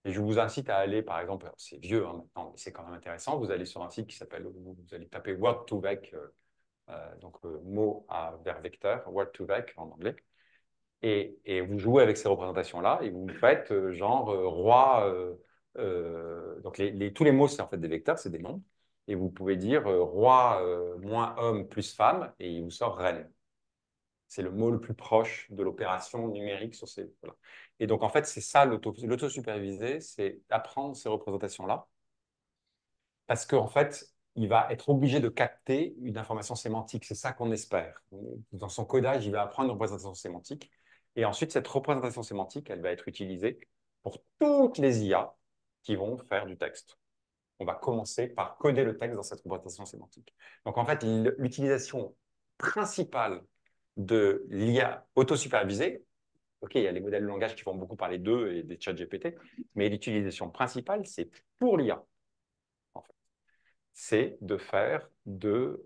Et je vous incite à aller, par exemple, c'est vieux hein, maintenant, mais c'est quand même intéressant, vous allez sur un site qui s'appelle, vous allez taper Word2Vec, donc mot vers vecteur, Word2Vec en anglais, et vous jouez avec ces représentations-là, et vous faites genre roi, donc tous les mots, c'est en fait des vecteurs, c'est des noms, et vous pouvez dire roi moins homme plus femme, et il vous sort reine. C'est le mot le plus proche de l'opération numérique sur ces. Voilà. Et donc, en fait, c'est ça l'autosupervisé, c'est apprendre ces représentations-là. Parce qu'en fait, il va être obligé de capter une information sémantique. C'est ça qu'on espère. Dans son codage, il va apprendre une représentation sémantique. Et ensuite, cette représentation sémantique, elle va être utilisée pour toutes les IA qui vont faire du texte. On va commencer par coder le texte dans cette représentation sémantique. Donc, en fait, l'utilisation principale de l'IA autosupervisée, OK, il y a les modèles de langage qui font beaucoup parler d'eux et des chats GPT, mais l'utilisation principale, c'est pour l'IA, en fait. C'est de faire de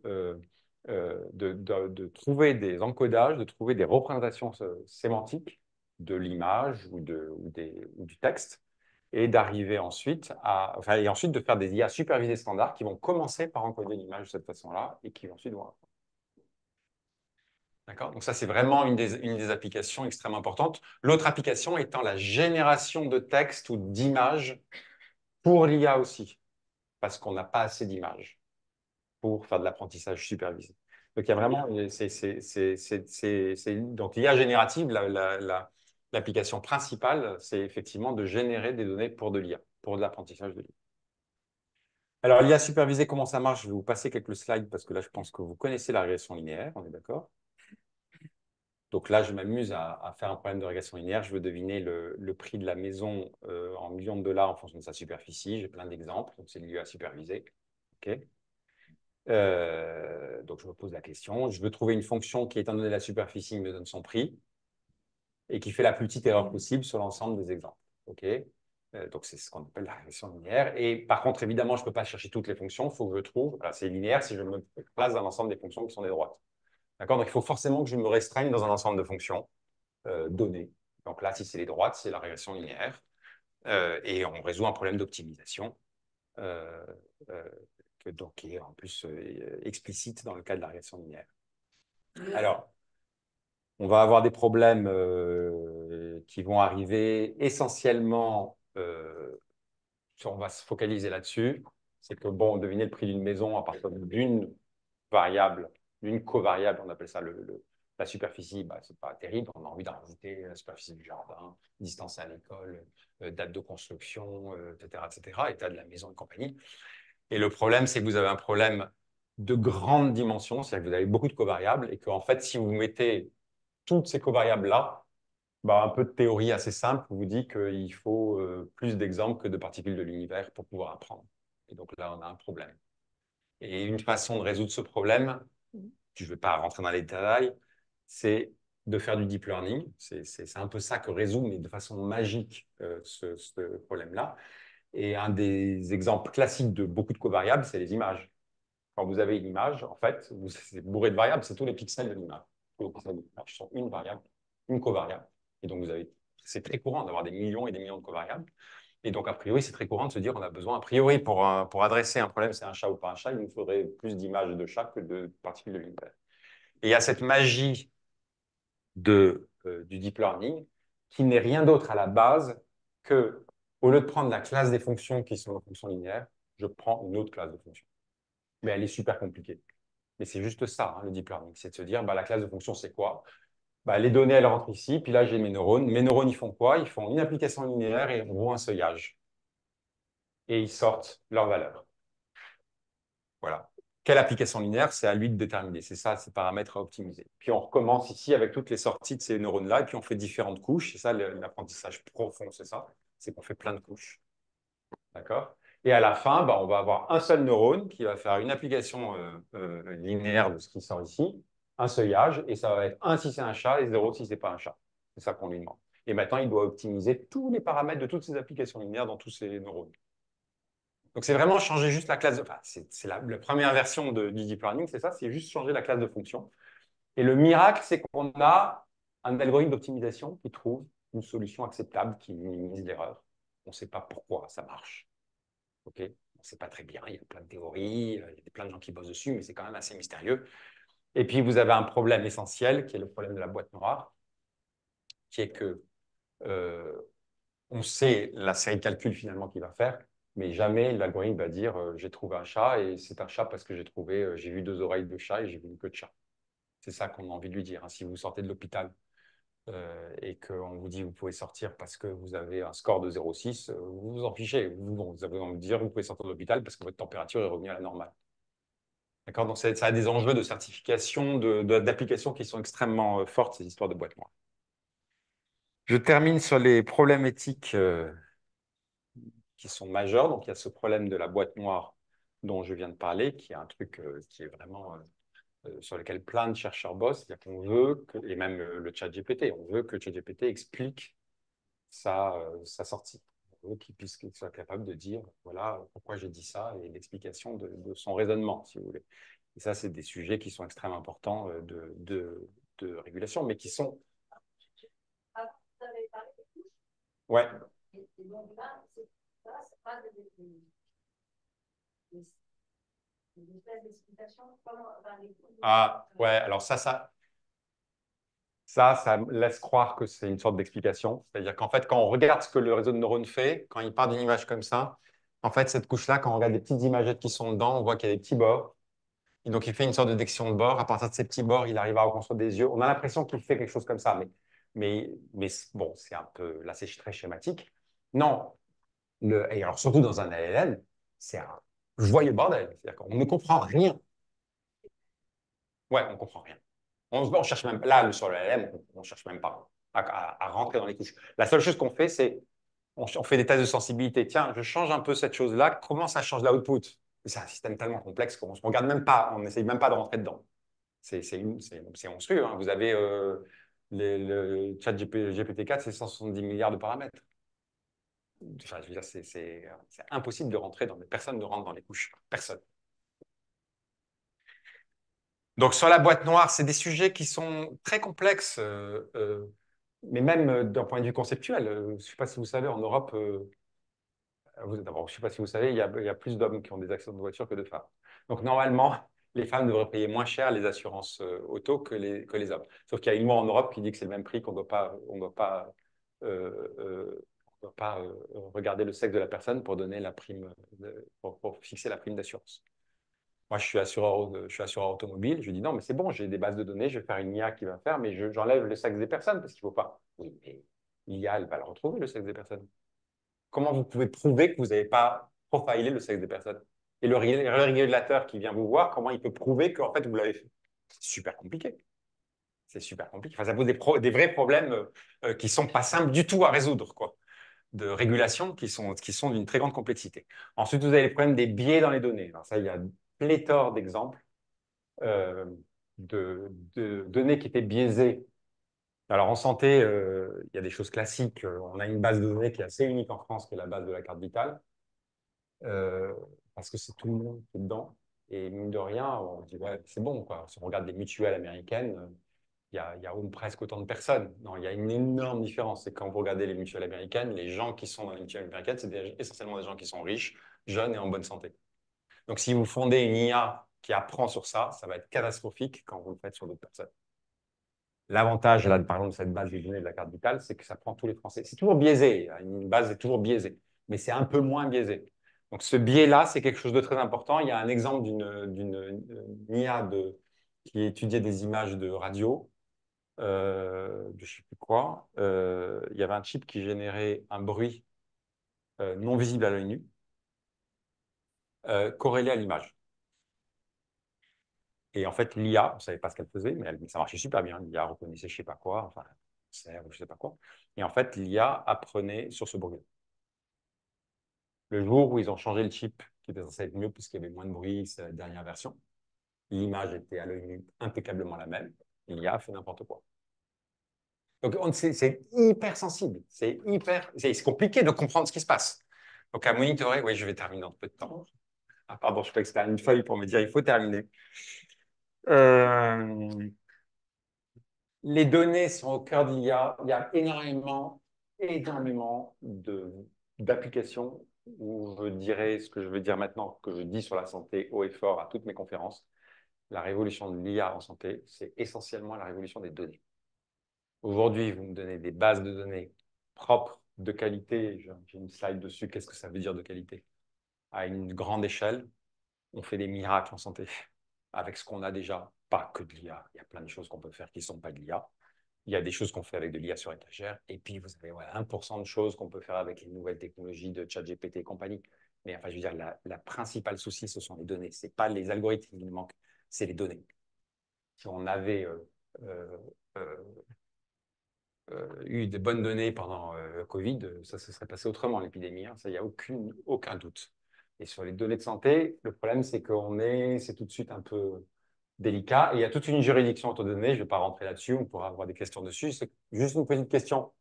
trouver des encodages, de trouver des représentations sémantiques de l'image ou du texte, et d'arriver ensuite et ensuite de faire des IA supervisées standards qui vont commencer par encoder l'image de cette façon-là et qui ensuite vont apprendre. D'accord? Donc ça, c'est vraiment une des applications extrêmement importantes. L'autre application étant la génération de texte ou d'images pour l'IA aussi, parce qu'on n'a pas assez d'images pour faire de l'apprentissage supervisé. Donc il y a vraiment, donc l'IA générative, l'application principale, c'est effectivement de générer des données pour de l'IA, pour de l'apprentissage de l'IA. Alors l'IA supervisée, comment ça marche? Je vais vous passer quelques slides parce que là, je pense que vous connaissez la régression linéaire, on est d'accord? Donc là, je m'amuse à faire un problème de régression linéaire. Je veux deviner le prix de la maison en millions de dollars en fonction de sa superficie. J'ai plein d'exemples. Donc, c'est de l'IA supervisée. OK. Donc, je me pose la question. Je veux trouver une fonction qui, étant donné la superficie, me donne son prix et qui fait la plus petite erreur possible sur l'ensemble des exemples. OK. Donc, c'est ce qu'on appelle la régression linéaire. Et par contre, évidemment, je ne peux pas chercher toutes les fonctions. Il faut que je trouve. Voilà, c'est linéaire si je me place dans l'ensemble des fonctions qui sont des droites. D'accord? Donc, il faut forcément que je me restreigne dans un ensemble de fonctions données. Donc là, si c'est les droites, c'est la régression linéaire. Et on résout un problème d'optimisation. euh, euh, donc, qui est en plus explicite dans le cas de la régression linéaire. Alors, on va avoir des problèmes qui vont arriver essentiellement, on va se focaliser là-dessus. C'est que, bon, deviner le prix d'une maison à partir d'une variable, d'une covariable, on appelle ça la superficie, bah, c'est pas terrible, on a envie d'en rajouter la superficie du jardin, distance à l'école, date de construction, etc., etc., état de la maison et compagnie. Et le problème, c'est que vous avez un problème de grande dimension, c'est-à-dire que vous avez beaucoup de covariables et qu'en fait, si vous mettez toutes ces covariables-là, bah, un peu de théorie assez simple vous dit qu'il faut plus d'exemples que de particules de l'univers pour pouvoir apprendre. Et donc là, on a un problème. Et une façon de résoudre ce problème, je ne vais pas rentrer dans les détails, c'est de faire du deep learning. C'est un peu ça que résout, mais de façon magique, ce problème-là. Et un des exemples classiques de beaucoup de covariables, c'est les images. Quand vous avez une image, en fait, c'est bourré de variables, c'est tous les pixels de l'image. Tous les pixels de l'image sont une variable, une covariable. Et donc, c'est très courant d'avoir des millions et des millions de covariables. Et donc, a priori, c'est très courant de se dire on a besoin, a priori, pour adresser un problème, c'est un chat ou pas un chat, il nous faudrait plus d'images de chat que de particules de l'univers. Et il y a cette magie du deep learning qui n'est rien d'autre à la base que, au lieu de prendre la classe des fonctions qui sont des fonctions linéaires, je prends une autre classe de fonctions. Mais elle est super compliquée. Mais c'est juste ça, hein, le deep learning. C'est de se dire, bah, la classe de fonction, c'est quoi? Bah, les données, elles rentrent ici, puis là, j'ai mes neurones. Mes neurones, ils font quoi? Ils font une application linéaire et on voit un seuillage. Et ils sortent leur valeur. Voilà. Quelle application linéaire? C'est à lui de déterminer. C'est ça, ces paramètres à optimiser. Puis on recommence ici avec toutes les sorties de ces neurones-là, et puis on fait différentes couches. C'est ça, l'apprentissage profond, c'est ça. C'est qu'on fait plein de couches. D'accord? Et à la fin, bah, on va avoir un seul neurone qui va faire une application linéaire de ce qui sort ici, un seuillage, et ça va être 1 si c'est un chat et 0 si ce n'est pas un chat. C'est ça qu'on lui demande. Et maintenant, il doit optimiser tous les paramètres de toutes ces applications linéaires dans tous ces neurones. Donc, c'est vraiment changer juste la classe de... Enfin, c'est la première version du deep learning, c'est ça, c'est juste changer la classe de fonction. Et le miracle, c'est qu'on a un algorithme d'optimisation qui trouve une solution acceptable qui minimise l'erreur. On ne sait pas pourquoi ça marche. Okay, on ne sait pas très bien, il y a plein de théories, il y a plein de gens qui bossent dessus, mais c'est quand même assez mystérieux. Et puis, vous avez un problème essentiel, qui est le problème de la boîte noire, qui est que on sait la série de calculs finalement qu'il va faire, mais jamais l'algorithme va dire j'ai trouvé un chat et c'est un chat parce que j'ai vu 2 oreilles de chat et j'ai vu une queue de chat. C'est ça qu'on a envie de lui dire. Hein. Si vous sortez de l'hôpital et qu'on vous dit vous pouvez sortir parce que vous avez un score de 0,6, vous vous en fichez. Vous avez envie de dire vous pouvez sortir de l'hôpital parce que votre température est revenue à la normale. D'accord? Donc, ça a des enjeux de certification, d'application qui sont extrêmement fortes, ces histoires de boîtes noires. Je termine sur les problèmes éthiques qui sont majeurs. Donc, il y a ce problème de la boîte noire dont je viens de parler, qui est un truc qui est vraiment sur lequel plein de chercheurs bossent. C'est-à-dire qu'on veut, et même le chat GPT, on veut que le chat GPT explique sa sortie. On veut qu'il soit capable de dire, voilà, pourquoi j'ai dit ça, et l'explication de son raisonnement, si vous voulez. Et ça, c'est des sujets qui sont extrêmement importants de régulation, mais qui sont... Ouais. Ah, ouais, alors ça laisse croire que c'est une sorte d'explication. C'est-à-dire qu'en fait, quand on regarde ce que le réseau de neurones fait, quand il part d'une image comme ça, en fait, cette couche-là, quand on regarde les petites imagettes qui sont dedans, on voit qu'il y a des petits bords. Et donc, il fait une sorte de détection de bord. À partir de ces petits bords, il arrive à reconstruire des yeux. On a l'impression qu'il fait quelque chose comme ça, mais bon, c'est un peu, là, c'est très schématique. Non, et alors surtout dans un LLM, c'est un joyeux bordel. C'est-à-dire qu'on ne comprend rien. Ouais, on ne comprend rien. On cherche même, là, sur le LLM, on ne cherche même pas à rentrer dans les couches. La seule chose qu'on fait, c'est on fait des tests de sensibilité. Tiens, je change un peu cette chose-là. Comment ça change l'output? C'est un système tellement complexe qu'on ne regarde même pas, on n'essaye même pas de rentrer dedans. C'est monstrueux. Hein. Vous avez le chat GPT-4, c'est 170 milliards de paramètres. Enfin, je veux dire, c'est impossible de rentrer dans les... Personne ne rentre dans les couches. Personne. Donc, sur la boîte noire, c'est des sujets qui sont très complexes, mais même d'un point de vue conceptuel. Je ne sais pas si vous savez, en Europe, D'abord, je ne sais pas si vous savez, il y a plus d'hommes qui ont des accidents de voiture que de femmes. Donc, normalement, les femmes devraient payer moins cher les assurances auto que les hommes. Sauf qu'il y a une loi en Europe qui dit que c'est le même prix, qu'on ne doit pas regarder le sexe de la personne pour donner la prime, pour fixer la prime d'assurance. Moi, je suis assureur automobile. Je dis non, mais c'est bon, j'ai des bases de données, je vais faire une IA qui va faire, mais j'enlève le sexe des personnes parce qu'il ne faut pas. Oui, mais l'IA, elle va le retrouver, le sexe des personnes. Comment vous pouvez prouver que vous n'avez pas profilé le sexe des personnes? Et le régulateur qui vient vous voir, comment il peut prouver qu'en fait vous l'avez fait? C'est super compliqué. C'est super compliqué. Enfin, ça pose des vrais problèmes qui ne sont pas simples du tout à résoudre, quoi, de régulation qui sont d'une très grande complexité. Ensuite, vous avez les problèmes des biais dans les données. Alors ça, il y a pléthore d'exemples euh, de données qui étaient biaisées. Alors en santé, il y a des choses classiques. On a une base de données qui est assez unique en France, qui est la base de la carte vitale. euh, Parce que c'est tout le monde qui est dedans. Et mine de rien, on dit, ouais, c'est bon, quoi. Si on regarde les mutuelles américaines, il y a presque autant de personnes. Non, il y a une énorme différence. C'est quand vous regardez les mutuelles américaines, les gens qui sont dans les mutuelles américaines, essentiellement des gens qui sont riches, jeunes et en bonne santé. Donc, si vous fondez une IA qui apprend sur ça, ça va être catastrophique quand vous le faites sur d'autres personnes. L'avantage, là, par exemple, de cette base de données de la carte vitale, c'est que ça prend tous les Français. C'est toujours biaisé. Une base est toujours biaisée, mais c'est un peu moins biaisé. Donc, ce biais-là, c'est quelque chose de très important. Il y a un exemple d'une IA qui étudiait des images de radio, de je ne sais plus quoi. Il y avait un chip qui générait un bruit non visible à l'œil nu, corrélé à l'image. Et en fait, l'IA, on ne savait pas ce qu'elle faisait, mais ça marchait super bien. L'IA reconnaissait je ne sais pas quoi, enfin, je ne sais pas quoi. Et en fait, l'IA apprenait sur ce bruit. Le jour où ils ont changé le chip, qui était censé être mieux puisqu'il y avait moins de bruit, c'est la dernière version, l'image était à l'œil nu impeccablement la même. L'IA a fait n'importe quoi. Donc, c'est hyper sensible. C'est compliqué de comprendre ce qui se passe. Donc, à monitorer, oui, je vais terminer en peu de temps. Ah, pardon, je crois que c'était une feuille pour me dire il faut terminer. Euh, les données sont au cœur d'IA. Il y a énormément d'applications où je dirais ce que je veux dire maintenant, que je dis sur la santé haut et fort à toutes mes conférences. La révolution de l'IA en santé, c'est essentiellement la révolution des données. Aujourd'hui, vous me donnez des bases de données propres, de qualité. J'ai une slide dessus. Qu'est-ce que ça veut dire de qualité? À une grande échelle, on fait des miracles en santé avec ce qu'on a déjà. Pas que de l'IA. Il y a plein de choses qu'on peut faire qui ne sont pas de l'IA. Il y a des choses qu'on fait avec de l'IA sur étagère. Et puis, vous avez 1% de choses qu'on peut faire avec les nouvelles technologies de ChatGPT et compagnie. Mais enfin, je veux dire, la principale souci, ce sont les données. Ce n'est pas les algorithmes qui nous manquent, c'est les données. Si on avait euh, euh, eu des bonnes données pendant Covid, ça se serait passé autrement, l'épidémie. Hein, ça, il n'y a aucun doute. Et sur les données de santé, le problème, c'est c'est tout de suite un peu délicat. Et il y a toute une juridiction autour des données. Je ne vais pas rentrer là-dessus. On pourra avoir des questions dessus. C'est juste une petite question.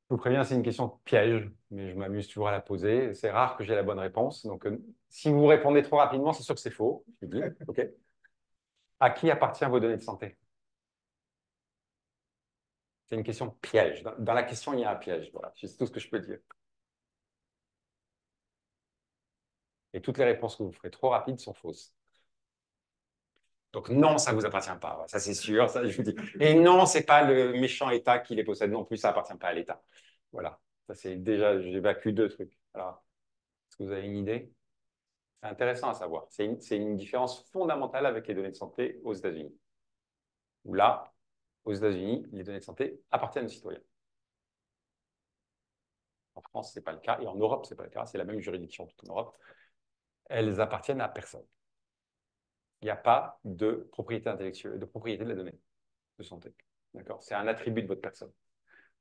Je vous préviens, c'est une question piège, mais je m'amuse toujours à la poser. C'est rare que j'ai la bonne réponse. Donc, si vous répondez trop rapidement, c'est sûr que c'est faux. Je dis, OK. À qui appartiennent vos données de santé? C'est une question piège. Dans la question, il y a un piège. Voilà, c'est tout ce que je peux dire. Et toutes les réponses que vous ferez trop rapides sont fausses. Donc non, ça ne vous appartient pas. Ça, c'est sûr. Ça, je vous dis. Et non, ce n'est pas le méchant État qui les possède non plus. Ça n'appartient pas à l'État. Voilà. Ça, c'est déjà, j'évacue deux trucs. Alors, est-ce que vous avez une idée? C'est intéressant à savoir. C'est une différence fondamentale avec les données de santé aux États-Unis. Où là, aux États-Unis, les données de santé appartiennent aux citoyens. En France, ce n'est pas le cas. Et en Europe, ce n'est pas le cas. C'est la même juridiction toute en Europe. Elles appartiennent à personne. Il n'y a pas de propriété intellectuelle, de propriété de la donnée de santé. D'accord? C'est un attribut de votre personne.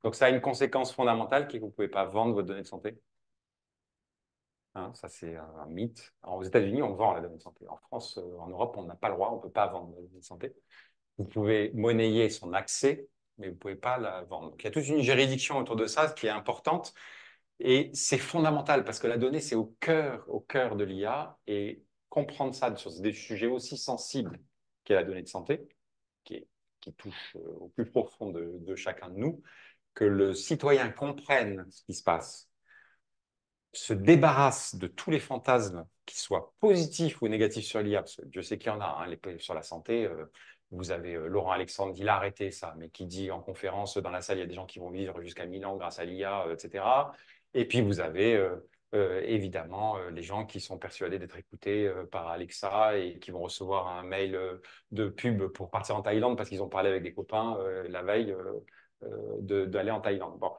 Donc, ça a une conséquence fondamentale qui est que vous ne pouvez pas vendre votre donnée de santé. Hein, ça, c'est un mythe. Alors, aux États-Unis, on vend la donnée de santé. En France, en Europe, on n'a pas le droit, on ne peut pas vendre la donnée de santé. Vous pouvez monnayer son accès, mais vous ne pouvez pas la vendre. Donc, il y a toute une juridiction autour de ça qui est importante. Et c'est fondamental parce que la donnée, c'est au cœur de l'IA. Et comprendre ça sur des sujets aussi sensibles qu'est la donnée de santé, qui touche au plus profond de chacun de nous, que le citoyen comprenne ce qui se passe se débarrasse de tous les fantasmes, qu'ils soient positifs ou négatifs sur l'IA, parce que je sais qu'il y en a, hein, sur la santé. Vous avez Laurent Alexandre, il a arrêté ça, mais qui dit en conférence dans la salle, il y a des gens qui vont vivre jusqu'à 1000 ans grâce à l'IA, etc. Et puis vous avez évidemment les gens qui sont persuadés d'être écoutés par Alexa et qui vont recevoir un mail de pub pour partir en Thaïlande parce qu'ils ont parlé avec des copains la veille d'aller en Thaïlande. Bon,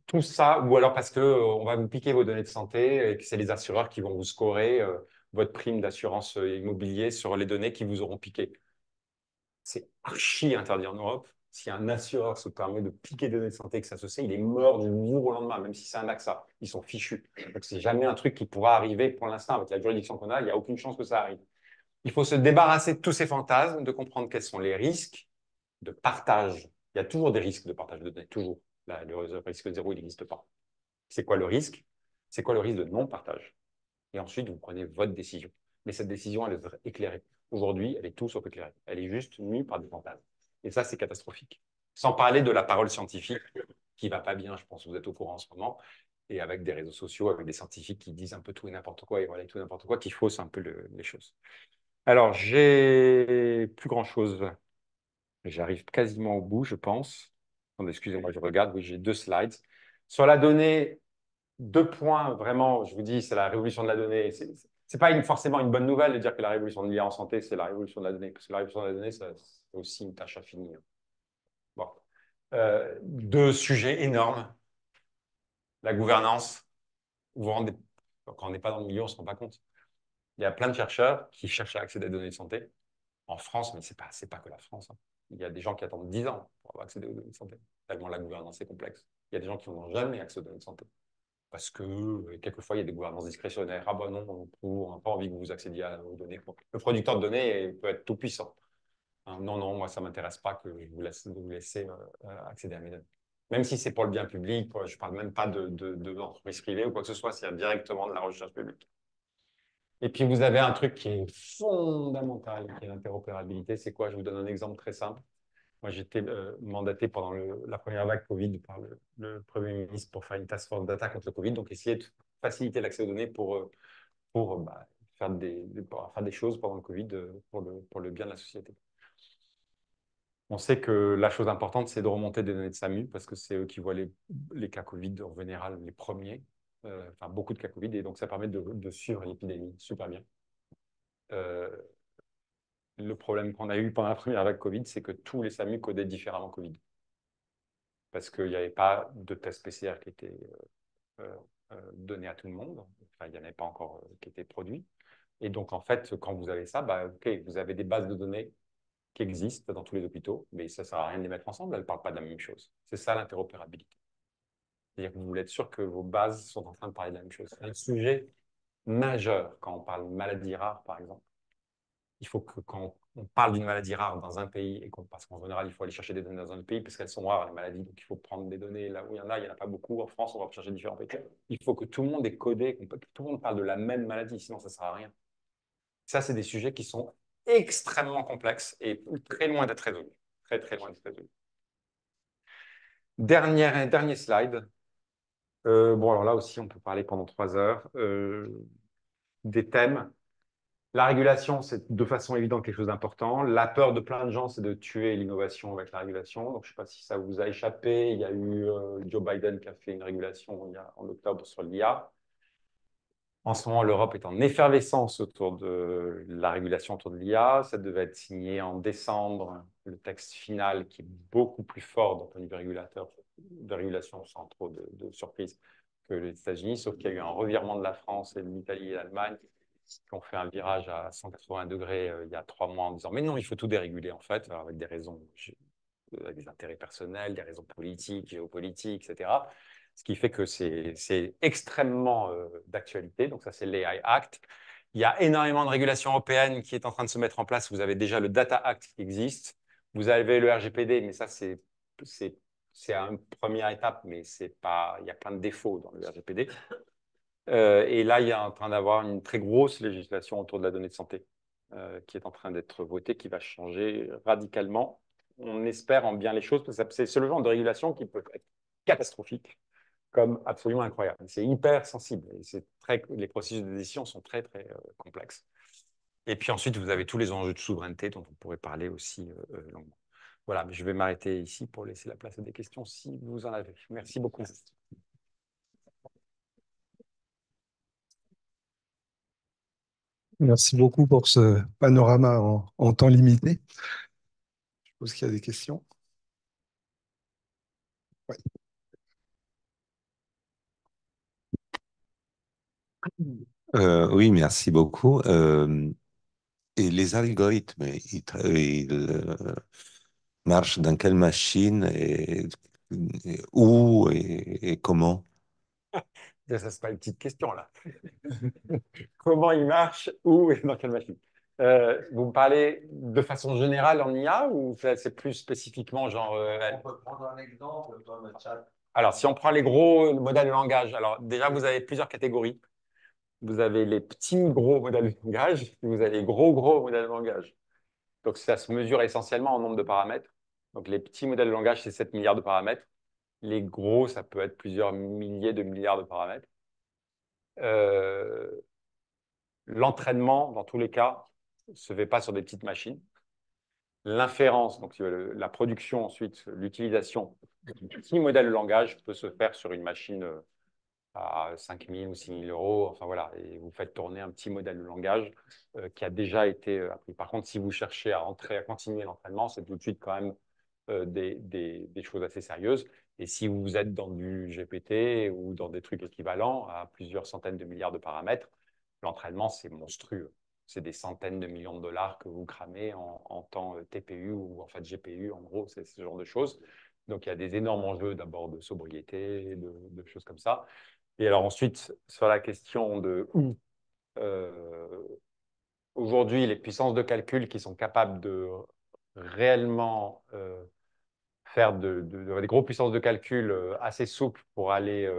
tout ça, ou alors parce que on va vous piquer vos données de santé et que c'est les assureurs qui vont vous scorer votre prime d'assurance immobilier sur les données qui vous auront piqué. C'est archi interdit en Europe. Si un assureur se permet de piquer des données de santé et que ça se sait, il est mort du jour au lendemain, même si c'est un AXA. Ils sont fichus. Donc, c'est jamais un truc qui pourra arriver pour l'instant avec la juridiction qu'on a. Il n'y a aucune chance que ça arrive. Il faut se débarrasser de tous ces fantasmes, de comprendre quels sont les risques de partage. Il y a toujours des risques de partage de données, toujours. Là, le risque zéro, il n'existe pas. C'est quoi le risque? C'est quoi le risque de non-partage? Et ensuite, vous prenez votre décision. Mais cette décision, elle est éclairée. Aujourd'hui, elle est tout sauf éclairée. Elle est juste mue par des fantasmes. Et ça, c'est catastrophique. Sans parler de la parole scientifique qui va pas bien, je pense que vous êtes au courant en ce moment, et avec des réseaux sociaux, avec des scientifiques qui disent un peu tout et n'importe quoi, et voilà, tout et n'importe quoi, qui faussent un peu les choses. Alors, j'ai plus grand-chose. J'arrive quasiment au bout, je pense. Attendez, excusez-moi, je regarde. Oui, j'ai 2 slides. Sur la donnée, 2 points, vraiment, je vous dis, c'est la révolution de la donnée. C'est pas forcément une bonne nouvelle de dire que la révolution de l'IA en santé, c'est la révolution de la donnée, parce que la révolution de la donnée, c'est aussi une tâche infinie. Bon. 2 sujets énormes. La gouvernance, vous vous rendez, quand on n'est pas dans le milieu, on ne se rend pas compte. Il y a plein de chercheurs qui cherchent à accéder à des données de santé en France, mais c'est pas que la France, hein. Il y a des gens qui attendent 10 ans pour avoir accès aux données de santé. Tellement la gouvernance est complexe. Il y a des gens qui n'ont jamais accès aux données de santé. Parce que quelquefois, il y a des gouvernances discrétionnaires. Ah ben non, on n'a pas envie que vous accédiez aux données. Le producteur de données peut être tout puissant. Hein, non, non, moi, ça ne m'intéresse pas que je vous laisse, de vous laisser accéder à mes données. Même si c'est pour le bien public, je ne parle même pas de l'entreprise privée ou quoi que ce soit, c'est directement de la recherche publique. Et puis, vous avez un truc qui est fondamental, qui est l'interopérabilité. C'est quoi? Je vous donne un exemple très simple. Moi, j'étais mandaté pendant la première vague Covid par le Premier ministre pour faire une task force data contre le Covid, donc essayer de faciliter l'accès aux données pour pour faire des choses pendant le Covid pour le bien de la société. On sait que la chose importante, c'est de remonter des données de SAMU parce que c'est eux qui voient les cas Covid en général les premiers, enfin beaucoup de cas Covid, et donc ça permet de suivre l'épidémie super bien. Euh, le problème qu'on a eu pendant la première vague Covid, c'est que tous les SAMU codaient différemment Covid parce qu'il n'y avait pas de test PCR qui était euh, donné à tout le monde. Enfin, il n'y en avait pas encore qui étaient produits. Et donc, en fait, quand vous avez ça, bah, OK, vous avez des bases de données qui existent dans tous les hôpitaux, mais ça ne sert à rien de les mettre ensemble, elles ne parlent pas de la même chose. C'est ça l'interopérabilité. C'est-à-dire que vous voulez être sûr que vos bases sont en train de parler de la même chose. C'est un sujet majeur quand on parle de maladies rares, par exemple. Il faut que quand on parle d'une maladie rare dans un pays, parce qu'en général, il faut aller chercher des données dans un autre pays, parce qu'elles sont rares, les maladies, donc il faut prendre des données là où il n'y en a pas beaucoup. En France, on va chercher différents pays. Il faut que tout le monde est codé, que tout le monde parle de la même maladie, sinon ça ne sert à rien. Ça, c'est des sujets qui sont extrêmement complexes et très loin d'être résolus. Très, très loin d'être résolus. Dernier slide. Bon, alors là aussi, on peut parler pendant 3 heures. Des thèmes. La régulation, c'est de façon évidente quelque chose d'important. La peur de plein de gens, c'est de tuer l'innovation avec la régulation. Donc, je ne sais pas si ça vous a échappé. Il y a eu Joe Biden qui a fait une régulation en octobre sur l'IA. En ce moment, l'Europe est en effervescence autour de la régulation autour de l'IA. Ça devait être signé en décembre. Le texte final, qui est beaucoup plus fort d'un point de vue régulateur, de régulation sans trop de surprises que les États-Unis, sauf qu'il y a eu un revirement de la France et de l'Italie et l'Allemagne qui ont fait un virage à 180 degrés il y a 3 mois en disant mais non, il faut tout déréguler en fait, avec des raisons, avec des intérêts personnels, des raisons politiques, géopolitiques, etc. Ce qui fait que c'est extrêmement d'actualité. Donc ça, c'est l'AI Act. Il y a énormément de régulations européennes qui est en train de se mettre en place. Vous avez déjà le Data Act qui existe. Vous avez le RGPD, mais ça, c'est une première étape, mais c'est pas, il y a plein de défauts dans le RGPD. Et là, il y a en train d'avoir une très grosse législation autour de la donnée de santé qui est en train d'être votée, qui va changer radicalement. On espère en bien les choses, parce que c'est ce genre de régulation qui peut être catastrophique comme absolument incroyable. C'est hyper sensible. Les processus de décision sont très, très complexes. Et puis ensuite, vous avez tous les enjeux de souveraineté dont on pourrait parler aussi longuement. Voilà, mais je vais m'arrêter ici pour laisser la place à des questions si vous en avez. Merci beaucoup. Merci beaucoup pour ce panorama en temps limité. Je suppose qu'il y a des questions. Ouais. Oui, merci beaucoup. Et les algorithmes, ils marchent dans quelle machine et où et comment? Ça, c'est pas une petite question, là. Comment il marche, où et dans quelle machine? Vous me parlez de façon générale en IA ou c'est plus spécifiquement genre... On peut prendre un exemple dans le chat. Alors, si on prend les gros modèles de langage, alors déjà, vous avez plusieurs catégories. Vous avez les petits gros modèles de langage et vous avez les gros modèles de langage. Donc, ça se mesure essentiellement en nombre de paramètres. Donc, les petits modèles de langage, c'est 7 milliards de paramètres. Les gros, ça peut être plusieurs milliers de milliards de paramètres. Euh, L'entraînement, dans tous les cas, ne se fait pas sur des petites machines. L'inférence, donc la production ensuite, l'utilisation du petit modèle de langage peut se faire sur une machine à 5 000 ou 6 000 euros. Enfin voilà, et vous faites tourner un petit modèle de langage qui a déjà été appris. Par contre, si vous cherchez à continuer l'entraînement, c'est tout de suite quand même des choses assez sérieuses. Et si vous êtes dans du GPT ou dans des trucs équivalents à plusieurs centaines de milliards de paramètres, l'entraînement, c'est monstrueux. C'est des centaines de millions de dollars que vous cramez en temps TPU ou en fait GPU, en gros, c'est ce genre de choses. Donc, il y a des énormes enjeux d'abord de sobriété, de choses comme ça. Et alors ensuite, sur la question de où, aujourd'hui, les puissances de calcul qui sont capables de réellement faire des grosses puissances de calcul assez souples pour aller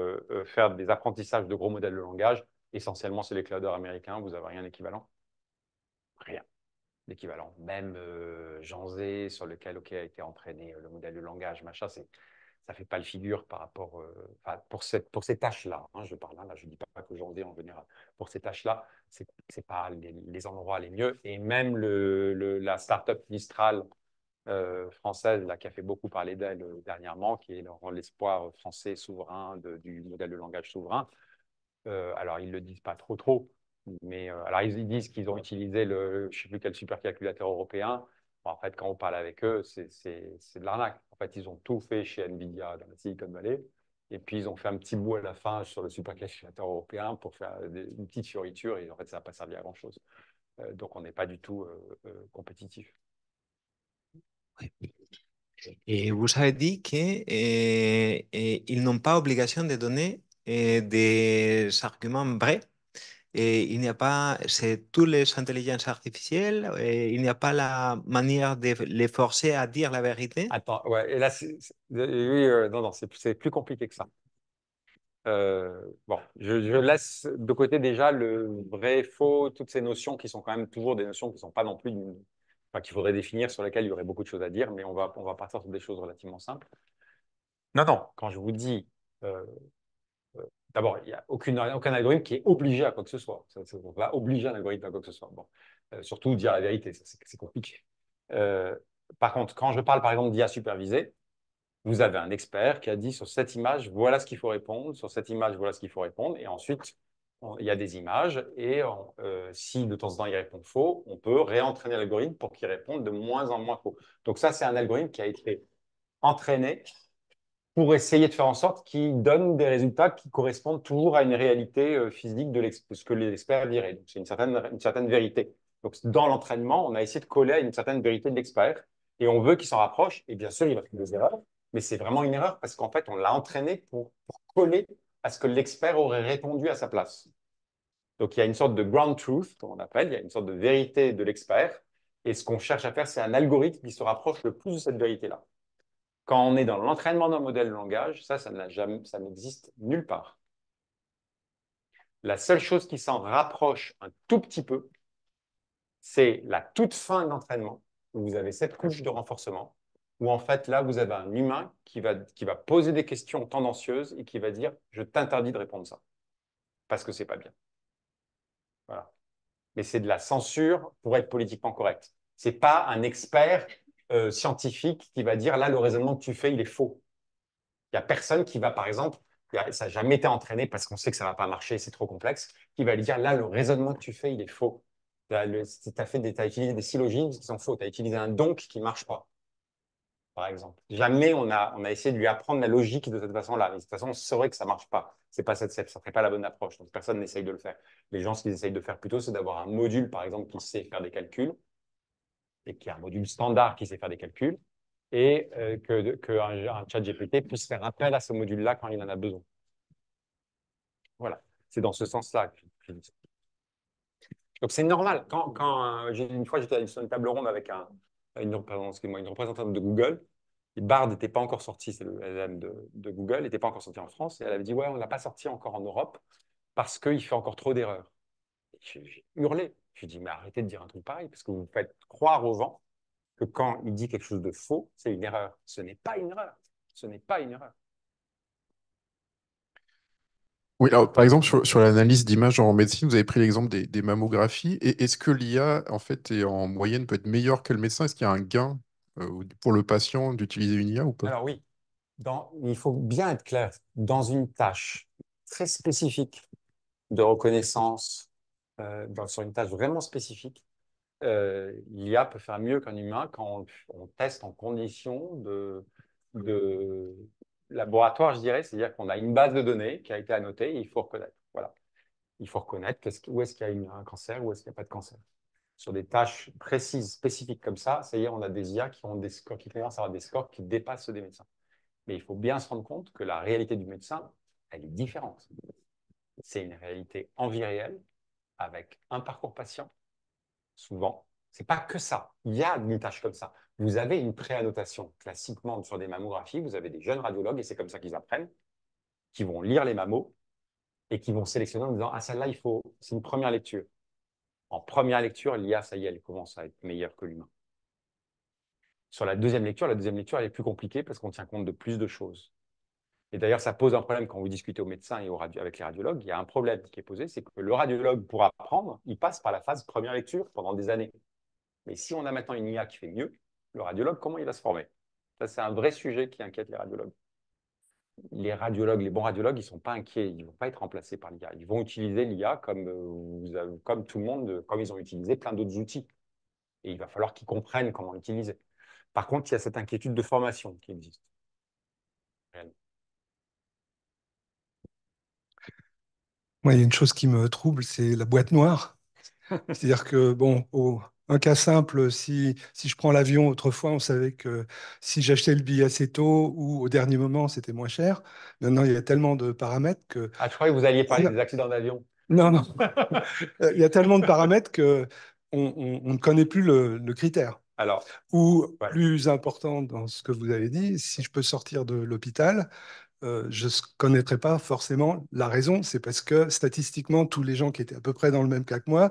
faire des apprentissages de gros modèles de langage, essentiellement, c'est les clouders américains. Vous n'avez rien d'équivalent. Rien d'équivalent. Même Jean Zé, sur lequel a été entraîné le modèle de langage, machin, ça ne fait pas le figure par rapport, pour ces tâches-là, hein, je parle, là, je ne dis pas que Jean Zé en général, pour ces tâches-là, ce n'est pas les endroits les mieux. Et même la startup Mistral française là, qui a fait beaucoup parler d'elle dernièrement, qui est l'espoir français souverain du modèle de langage souverain. Alors, ils ne le disent pas trop, mais alors ils disent qu'ils ont utilisé je ne sais plus quel supercalculateur européen. Bon, en fait, quand on parle avec eux, c'est de l'arnaque. En fait, ils ont tout fait chez NVIDIA dans la Silicon Valley. Et puis, ils ont fait un petit bout à la fin sur le supercalculateur européen pour faire une petite fioriture. Et en fait, ça n'a pas servi à grand-chose. Donc, on n'est pas du tout compétitif. Et vous avez dit qu'ils n'ont pas obligation de donner des arguments vrais. Et il n'y a pas, c'est toutes les intelligences artificielles, et il n'y a pas la manière de les forcer à dire la vérité. Attends, ouais, et là, oui, non, c'est plus compliqué que ça. Bon, je laisse de côté déjà le vrai, faux, toutes ces notions qui sont quand même toujours des notions qui ne sont pas non plus enfin, qu'il faudrait définir, sur lesquelles il y aurait beaucoup de choses à dire, mais on va partir sur des choses relativement simples. Non, non, quand je vous dis, euh, d'abord, il n'y a aucun algorithme qui est obligé à quoi que ce soit. On va obliger un algorithme à quoi que ce soit. Bon. Surtout dire la vérité, c'est compliqué. Euh, Par contre, quand je parle par exemple d'IA supervisée, vous avez un expert qui a dit sur cette image, voilà ce qu'il faut répondre, sur cette image, voilà ce qu'il faut répondre. Et ensuite, il y a des images et si de temps en temps il répond faux, on peut réentraîner l'algorithme pour qu'il réponde de moins en moins faux. Donc ça, c'est un algorithme qui a été entraîné pour essayer de faire en sorte qu'il donne des résultats qui correspondent toujours à une réalité physique de ce que les experts diraient. Donc c'est une certaine vérité. Donc dans l'entraînement, on a essayé de coller à une certaine vérité de l'expert et on veut qu'il s'en rapproche. Et bien sûr, il va faire des erreurs, mais c'est vraiment une erreur parce qu'en fait, on l'a entraîné pour coller à ce que l'expert aurait répondu à sa place. Donc il y a une sorte de ground truth, comme on appelle, il y a une sorte de vérité de l'expert. Et ce qu'on cherche à faire, c'est un algorithme qui se rapproche le plus de cette vérité-là. Quand on est dans l'entraînement d'un modèle de langage, ça n'existe nulle part. La seule chose qui s'en rapproche un tout petit peu, c'est la toute fin de l'entraînement, où vous avez cette couche de renforcement. où en fait, là, vous avez un humain qui va poser des questions tendancieuses et qui va dire, je t'interdis de répondre ça, parce que c'est pas bien. Voilà. Mais c'est de la censure pour être politiquement correct. C'est pas un expert scientifique qui va dire, là, le raisonnement que tu fais, il est faux. Il n'y a personne qui va, par exemple, ça n'a jamais été entraîné parce qu'on sait que ça ne va pas marcher, c'est trop complexe, qui va lui dire, là, le raisonnement que tu fais, il est faux. Tu as utilisé des syllogismes qui sont faux. Tu as utilisé un donc qui ne marche pas, par exemple. Jamais on a essayé de lui apprendre la logique de cette façon-là. Mais de toute façon, on saurait que ça ne marche pas. Ça ne serait pas la bonne approche. Donc, personne n'essaye de le faire. Les gens, ce qu'ils essayent de faire plutôt, c'est d'avoir un module, par exemple, qui sait faire des calculs, et qui est un module standard qui sait faire des calculs, et qu'un chat GPT puisse faire appel à ce module-là quand il en a besoin. Voilà, c'est dans ce sens-là que je dis ça. Donc c'est normal. Une fois, j'étais sur une table ronde avec une représentante de Google. Et Bard n'était pas encore sorti, c'est le LLM de Google, n'était pas encore sorti en France. Et elle avait dit, ouais, on ne l'a pas sorti encore en Europe parce qu'il fait encore trop d'erreurs. J'ai hurlé. Je lui ai dit, mais arrêtez de dire un truc pareil, parce que vous faites croire aux gens que quand il dit quelque chose de faux, c'est une erreur. Ce n'est pas une erreur. Ce n'est pas une erreur. Oui, alors, par exemple, sur l'analyse d'images en médecine, vous avez pris l'exemple des mammographies. Et est-ce que l'IA, en fait, en moyenne, peut être meilleure que le médecin? Est-ce qu'il y a un gain pour le patient d'utiliser une IA ou pas? Alors oui, il faut bien être clair. Dans une tâche très spécifique de reconnaissance, sur une tâche vraiment spécifique, l'IA peut faire mieux qu'un humain quand on teste en conditions de laboratoire, je dirais. C'est-à-dire qu'on a une base de données qui a été annotée et il faut reconnaître. Voilà. Il faut reconnaître où est-ce qu'il y a un cancer, où est-ce qu'il n'y a pas de cancer. Sur des tâches précises, spécifiques comme ça y est, on a des IA qui ont des scores, qui commencent à avoir des scores qui dépassent ceux des médecins. Mais il faut bien se rendre compte que la réalité du médecin, elle est différente. C'est une réalité en vie réelle, avec un parcours patient, souvent. C'est pas que ça. Il y a une tâche comme ça. Vous avez une préannotation. Classiquement, sur des mammographies, vous avez des jeunes radiologues, et c'est comme ça qu'ils apprennent, qui vont lire les mammos et qui vont sélectionner en disant, ah, celle-là, c'est une première lecture. En première lecture, l'IA, ça y est, elle commence à être meilleure que l'humain. Sur la deuxième lecture, elle est plus compliquée parce qu'on tient compte de plus de choses. Et d'ailleurs, ça pose un problème quand vous discutez aux médecins et avec les radiologues. Il y a un problème qui est posé, c'est que le radiologue, pour apprendre, il passe par la phase première lecture pendant des années. Mais si on a maintenant une IA qui fait mieux, le radiologue, comment il va se former? Ça, c'est un vrai sujet qui inquiète les radiologues. Les bons radiologues, ils ne sont pas inquiets. Ils ne vont pas être remplacés par l'IA. Ils vont utiliser l'IA comme tout le monde, comme ils ont utilisé plein d'autres outils. Et il va falloir qu'ils comprennent comment l'utiliser. Par contre, il y a cette inquiétude de formation qui existe. Moi, il y a une chose qui me trouble, c'est la boîte noire. C'est-à-dire que, bon, un cas simple, si je prends l'avion, autrefois, on savait que si j'achetais le billet assez tôt ou au dernier moment, c'était moins cher. Maintenant, il y a tellement de paramètres que... Ah, je croyais que vous alliez parler des accidents d'avion. Non, non. Il y a tellement de paramètres que on ne connaît plus le critère. Alors, Ou ouais. plus important dans ce que vous avez dit, si je peux sortir de l'hôpital, je ne connaîtrais pas forcément la raison. C'est parce que statistiquement, tous les gens qui étaient à peu près dans le même cas que moi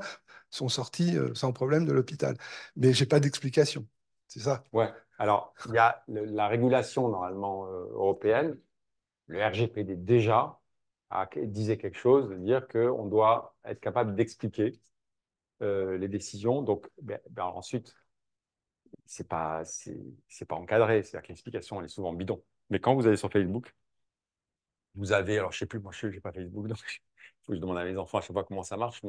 sont sortis sans problème de l'hôpital. Mais je n'ai pas d'explication. C'est ça. Ouais. Alors, il y a la régulation normalement européenne, le RGPD déjà disait quelque chose, de dire qu'on doit être capable d'expliquer les décisions. Donc, ensuite, c'est pas encadré, c'est-à-dire que l'explication elle est souvent bidon. Mais quand vous allez sur Facebook, vous avez, alors je sais plus, moi je n'ai pas Facebook, donc il faut que je demande à mes enfants à chaque fois comment ça marche,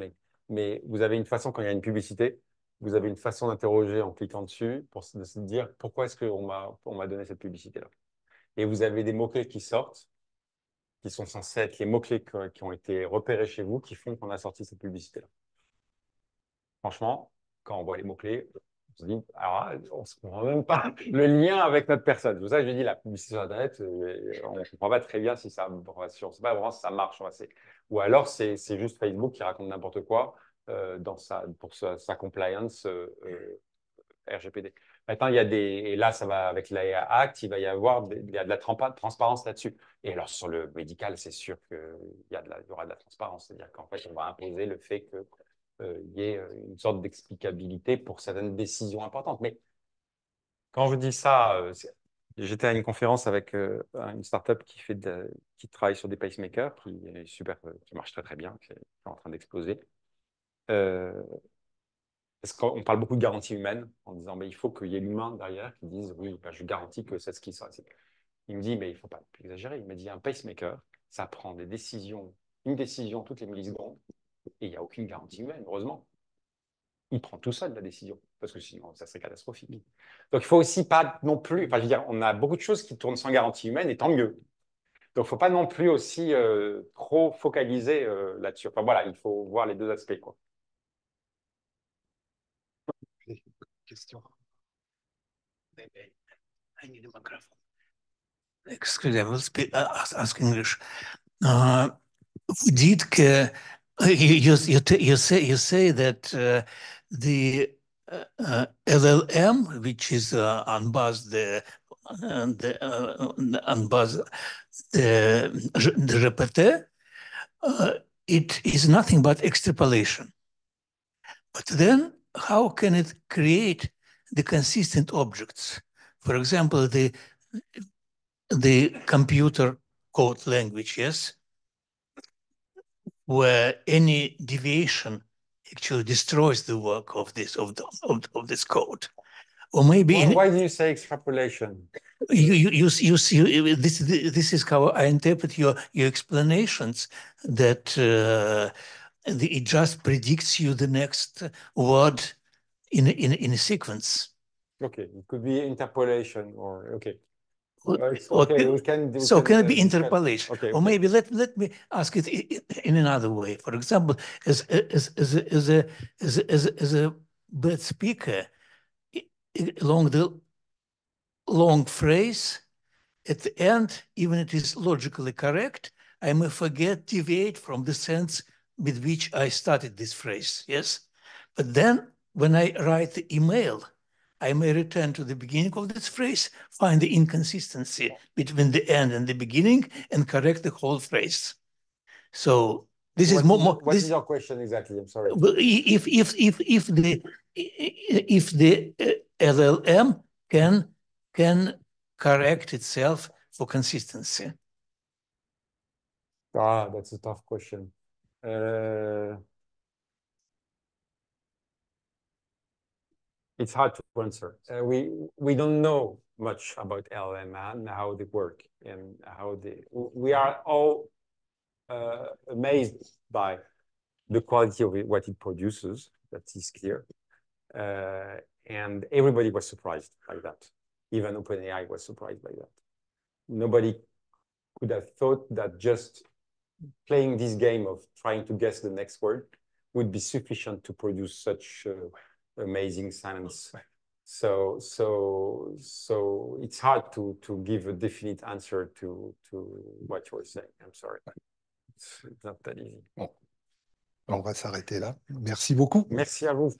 mais vous avez une façon, quand il y a une publicité, vous avez une façon d'interroger en cliquant dessus pour se dire pourquoi est-ce qu'on m'a donné cette publicité-là. Et vous avez des mots-clés qui sortent, qui sont censés être les mots-clés qui ont été repérés chez vous, qui font qu'on a sorti cette publicité-là. Franchement, quand on voit les mots-clés, on se dit, alors, on ne se comprend même pas le lien avec notre personne. C'est pour ça que je dis, la publicité sur Internet, on ne comprend pas très bien si ça, on ne sait pas vraiment si ça marche. Ou alors, c'est juste Facebook qui raconte n'importe quoi pour sa compliance RGPD. Maintenant, et là, ça va avec l'AIA Act, il va y avoir il y a de la transparence là-dessus. Et alors, sur le médical, c'est sûr qu'il y aura de la transparence. C'est-à-dire qu'en fait, on va imposer le fait que il y ait une sorte d'explicabilité pour certaines décisions importantes. Mais Quand je dis ça, j'étais à une conférence avec une startup qui travaille sur des pacemakers, qui est super, qui marche très très bien, qui est en train d'exploser. Euh, Parce qu'on parle beaucoup de garantie humaine en disant il faut qu'il y ait l'humain derrière qui dise oui, je garantis que c'est ce qui sera. Il me dit mais il ne faut pas exagérer. Il m'a dit un pacemaker, ça prend des décisions, une décision toutes les millisecondes et il n'y a aucune garantie humaine, heureusement. Il prend tout seul la décision parce que sinon ça serait catastrophique. Donc il faut aussi pas non plus, enfin je veux dire, on a beaucoup de choses qui tournent sans garantie humaine et tant mieux. Donc il ne faut pas non plus aussi trop focaliser là-dessus. Enfin voilà, il faut voir les deux aspects quoi. Question. I need a microphone. Excuse me, I will ask English. Vous dites que you say that the LLM, which is unbuzz the répété, it is nothing but extrapolation. But then, how can it create the consistent objects? For example, the computer code language, yes, where any deviation actually destroys the work of this code. Or maybe why do you say extrapolation? you see this is how I interpret your explanations, that it just predicts you the next word in a sequence. Okay, it could be interpolation or okay. Okay, we can can it be interpolation? Okay, or maybe let me ask it in another way. For example, as a bad speaker, along the long phrase, at the end, even if it is logically correct, I may forget, deviate from the sense with which I started this phrase, yes? But then, when I write the email, I may return to the beginning of this phrase, find the inconsistency between the end and the beginning, and correct the whole phrase. So this is more. What is your question exactly? I'm sorry. If the LLM can correct itself for consistency. That's a tough question. It's hard to answer. We don't know much about LLM and how they work and how we are all amazed by the quality of what it produces. That is clear. And everybody was surprised by that. Even OpenAI was surprised by that. Nobody could have thought that just playing this game of trying to guess the next word would be sufficient to produce such amazing science. So it's hard to give a definite answer to what you're saying. I'm sorry. It's not that easy. Bon. On va s'arrêter là. Merci beaucoup. Merci à vous.